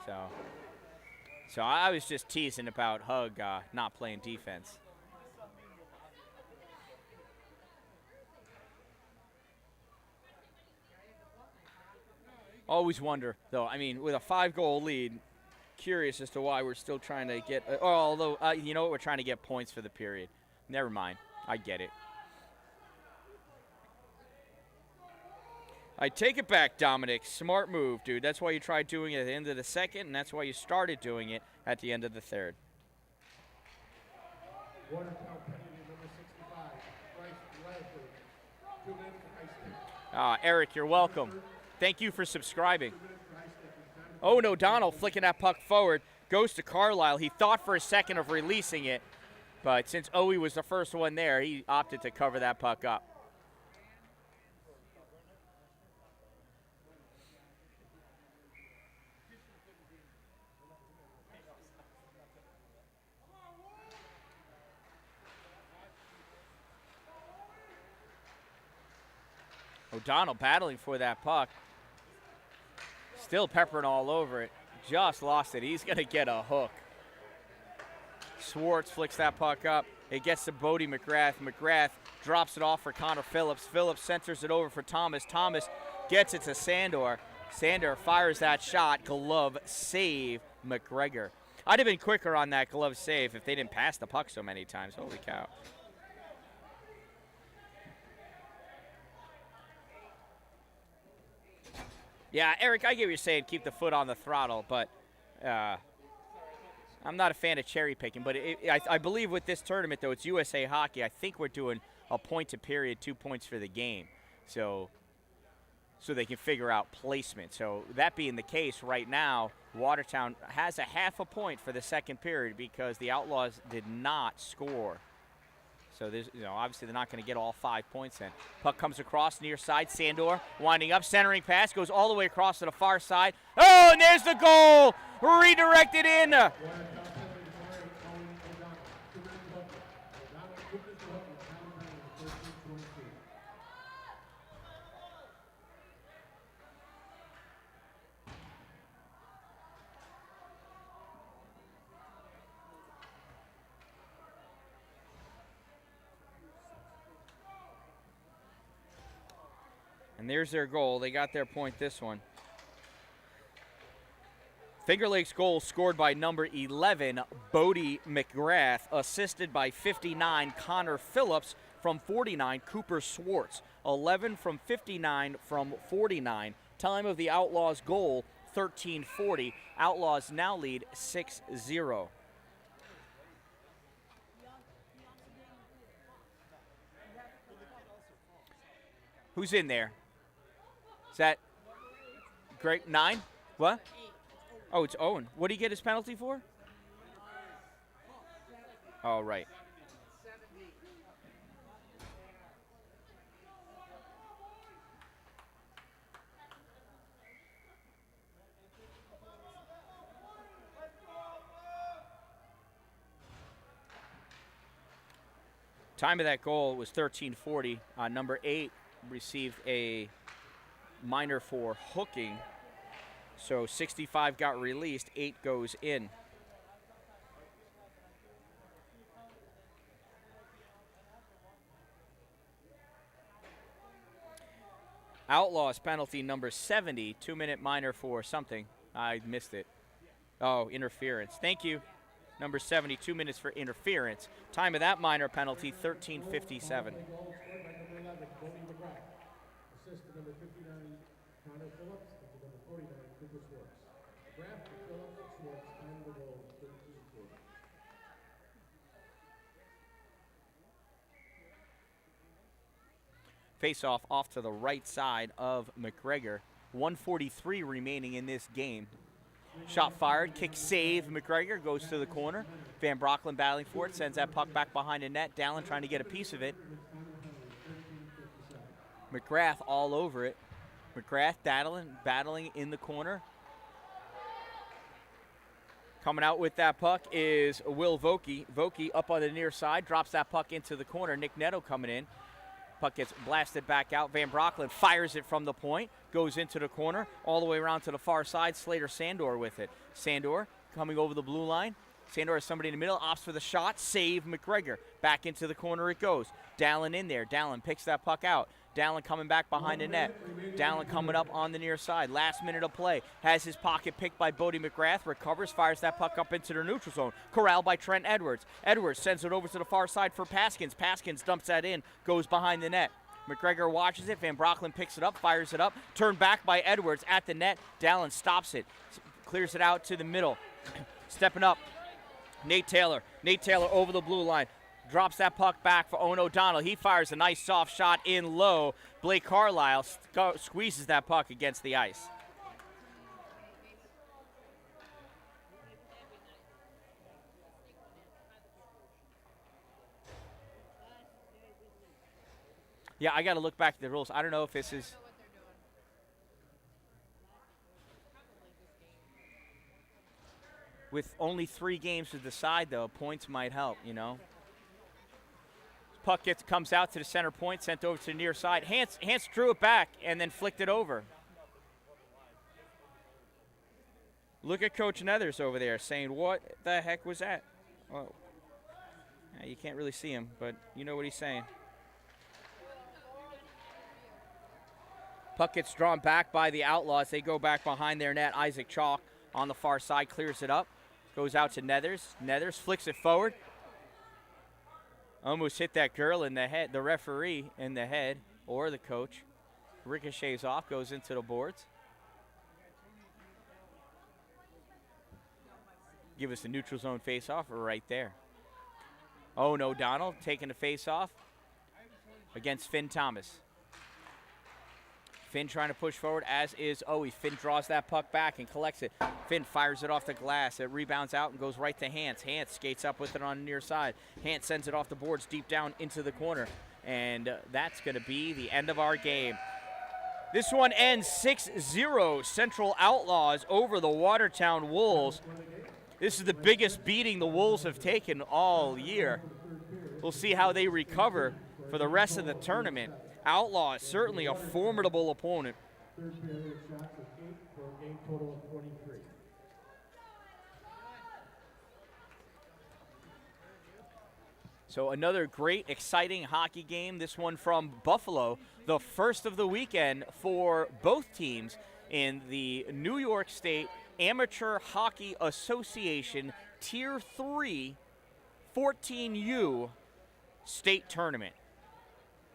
So I was just teasing about Hug not playing defense. Always wonder, though. I mean, with a 5-goal lead, curious as to why we're still trying to get. Although you know what, we're trying to get points for the period. Never mind. I get it. I take it back, Dominic. Smart move, dude. That's why you tried doing it at the end of the second, and that's why you started doing it at the end of the third. Watertown penalty number 65, Bryce Rutherford. 2 minutes, high stick. Eric, you're welcome. Thank you for subscribing. Owen O'Donnell flicking that puck forward. Goes to Carlisle. He thought for a second of releasing it, but since Owie was the first one there, he opted to cover that puck up. O'Donnell battling for that puck. Still peppering all over it. Just lost it. He's going to get a hook. Swartz flicks that puck up. It gets to Bodie McGrath. McGrath drops it off for Connor Phillips. Phillips centers it over for Thomas. Thomas gets it to Sandor. Sandor fires that shot. Glove save, McGregor. I'd have been quicker on that glove save if they didn't pass the puck so many times. Holy cow. Yeah, Eric, I get what you're saying, keep the foot on the throttle, but I'm not a fan of cherry picking. But I believe with this tournament, though, it's USA Hockey. I think we're doing a point to period, 2 points for the game, so they can figure out placement. So that being the case, right now, Watertown has a half a point for the second period because the Outlaws did not score. So there's, obviously they're not going to get all 5 points in. Puck comes across near side. Sandor winding up, centering pass, goes all the way across to the far side. Oh, and there's the goal! Redirected in. And there's their goal. They got their point this one. Finger Lakes goal scored by number 11, Bodie McGrath, assisted by 59, Connor Phillips, from 49, Cooper Swartz. 11 from 59 from 49. Time of the Outlaws goal, 13:40. Outlaws now lead 6-0. Who's in there? Is that great? 9? What? Oh, it's Owen. What did he get his penalty for? Oh, right. Time of that goal was 13:40. Number 8 received a minor for hooking. So 65 got released, 8 goes in. Outlaws penalty number 70, 2-minute minor for something. I missed it. Oh, interference. Thank you. Number 70, 2 minutes for interference. Time of that minor penalty, 13:57. Assist to number 59, Connor Phillips, and to number 49, Cooper Swartz. McGrath, Phillips, Swartz, time of the goal, 13:40. Face-off off to the right side of McGregor. 1:43 remaining in this game. Shot fired, kick save. McGregor goes to the corner. Van Brocklin battling for it, sends that puck back behind the net. Dallin trying to get a piece of it. McGrath all over it. McGrath battling in the corner. Coming out with that puck is Will Vokey. Vokey up on the near side, drops that puck into the corner. Nick Netto coming in. Puck gets blasted back out. Van Brocklin fires it from the point, goes into the corner, all the way around to the far side. Slater Sandor with it. Sandor coming over the blue line. Sandor has somebody in the middle, opts for the shot, save McGregor. Back into the corner it goes. Dallin in there. Dallin picks that puck out. Dallin coming back behind the net. Dallin coming up on the near side. Last minute of play. Has his pocket picked by Bodie McGrath. Recovers, fires that puck up into the neutral zone. Corralled by Trent Edwards. Edwards sends it over to the far side for Paskins. Paskins dumps that in, goes behind the net. McGregor watches it. Van Brocklin picks it up, fires it up. Turned back by Edwards at the net. Dallin stops it. Clears it out to the middle. Stepping up. Nate Taylor over the blue line. drops that puck back for Owen O'Donnell. He fires a nice soft shot in low. Blake Carlisle squeezes that puck against the ice. Yeah, I got to look back at the rules. I don't know if this is. With only 3 games to decide, though, points might help, you know. Puck comes out to the center point, sent over to the near side. Hans drew it back and then flicked it over. Look at Coach Nethers over there saying, what the heck was that? Oh, yeah, you can't really see him, but you know what he's saying. Puck gets drawn back by the Outlaws. They go back behind their net. Isaac Chalk on the far side clears it up. Goes out to Nethers. Nethers flicks it forward. Almost hit that girl in the head, the referee in the head, or the coach. Ricochets off, goes into the boards. Give us a neutral zone face-off right there. Owen O'Donnell taking the face-off against Finn Thomas. Finn trying to push forward, as is Owie. Finn draws that puck back and collects it. Finn fires it off the glass. It rebounds out and goes right to Hans. Hans skates up with it on the near side. Hans sends it off the boards deep down into the corner. And that's going to be the end of our game. This one ends 6-0 Central Outlaws over the Watertown Wolves. This is the biggest beating the Wolves have taken all year. We'll see how they recover for the rest of the tournament. Outlaws, certainly a formidable opponent. Third period shots of 8 for a game total of 23. So another great, exciting hockey game. This one from Buffalo, the first of the weekend for both teams in the New York State Amateur Hockey Association Tier 3 14U state tournament.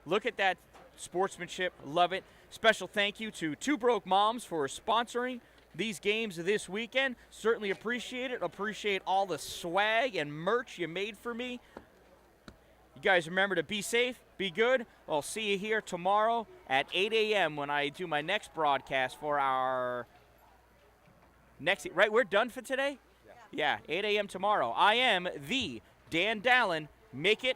Look at that sportsmanship, love it. Special thank you to Two Broke Moms for sponsoring these games this weekend. Certainly appreciate it. Appreciate all the swag and merch you made for me. You guys remember to be safe, be good. I'll see you here tomorrow at 8 a.m. when I do my next broadcast for our next, right, we're done for today? Yeah, 8 a.m. tomorrow. I am the Dan Dallin. Make it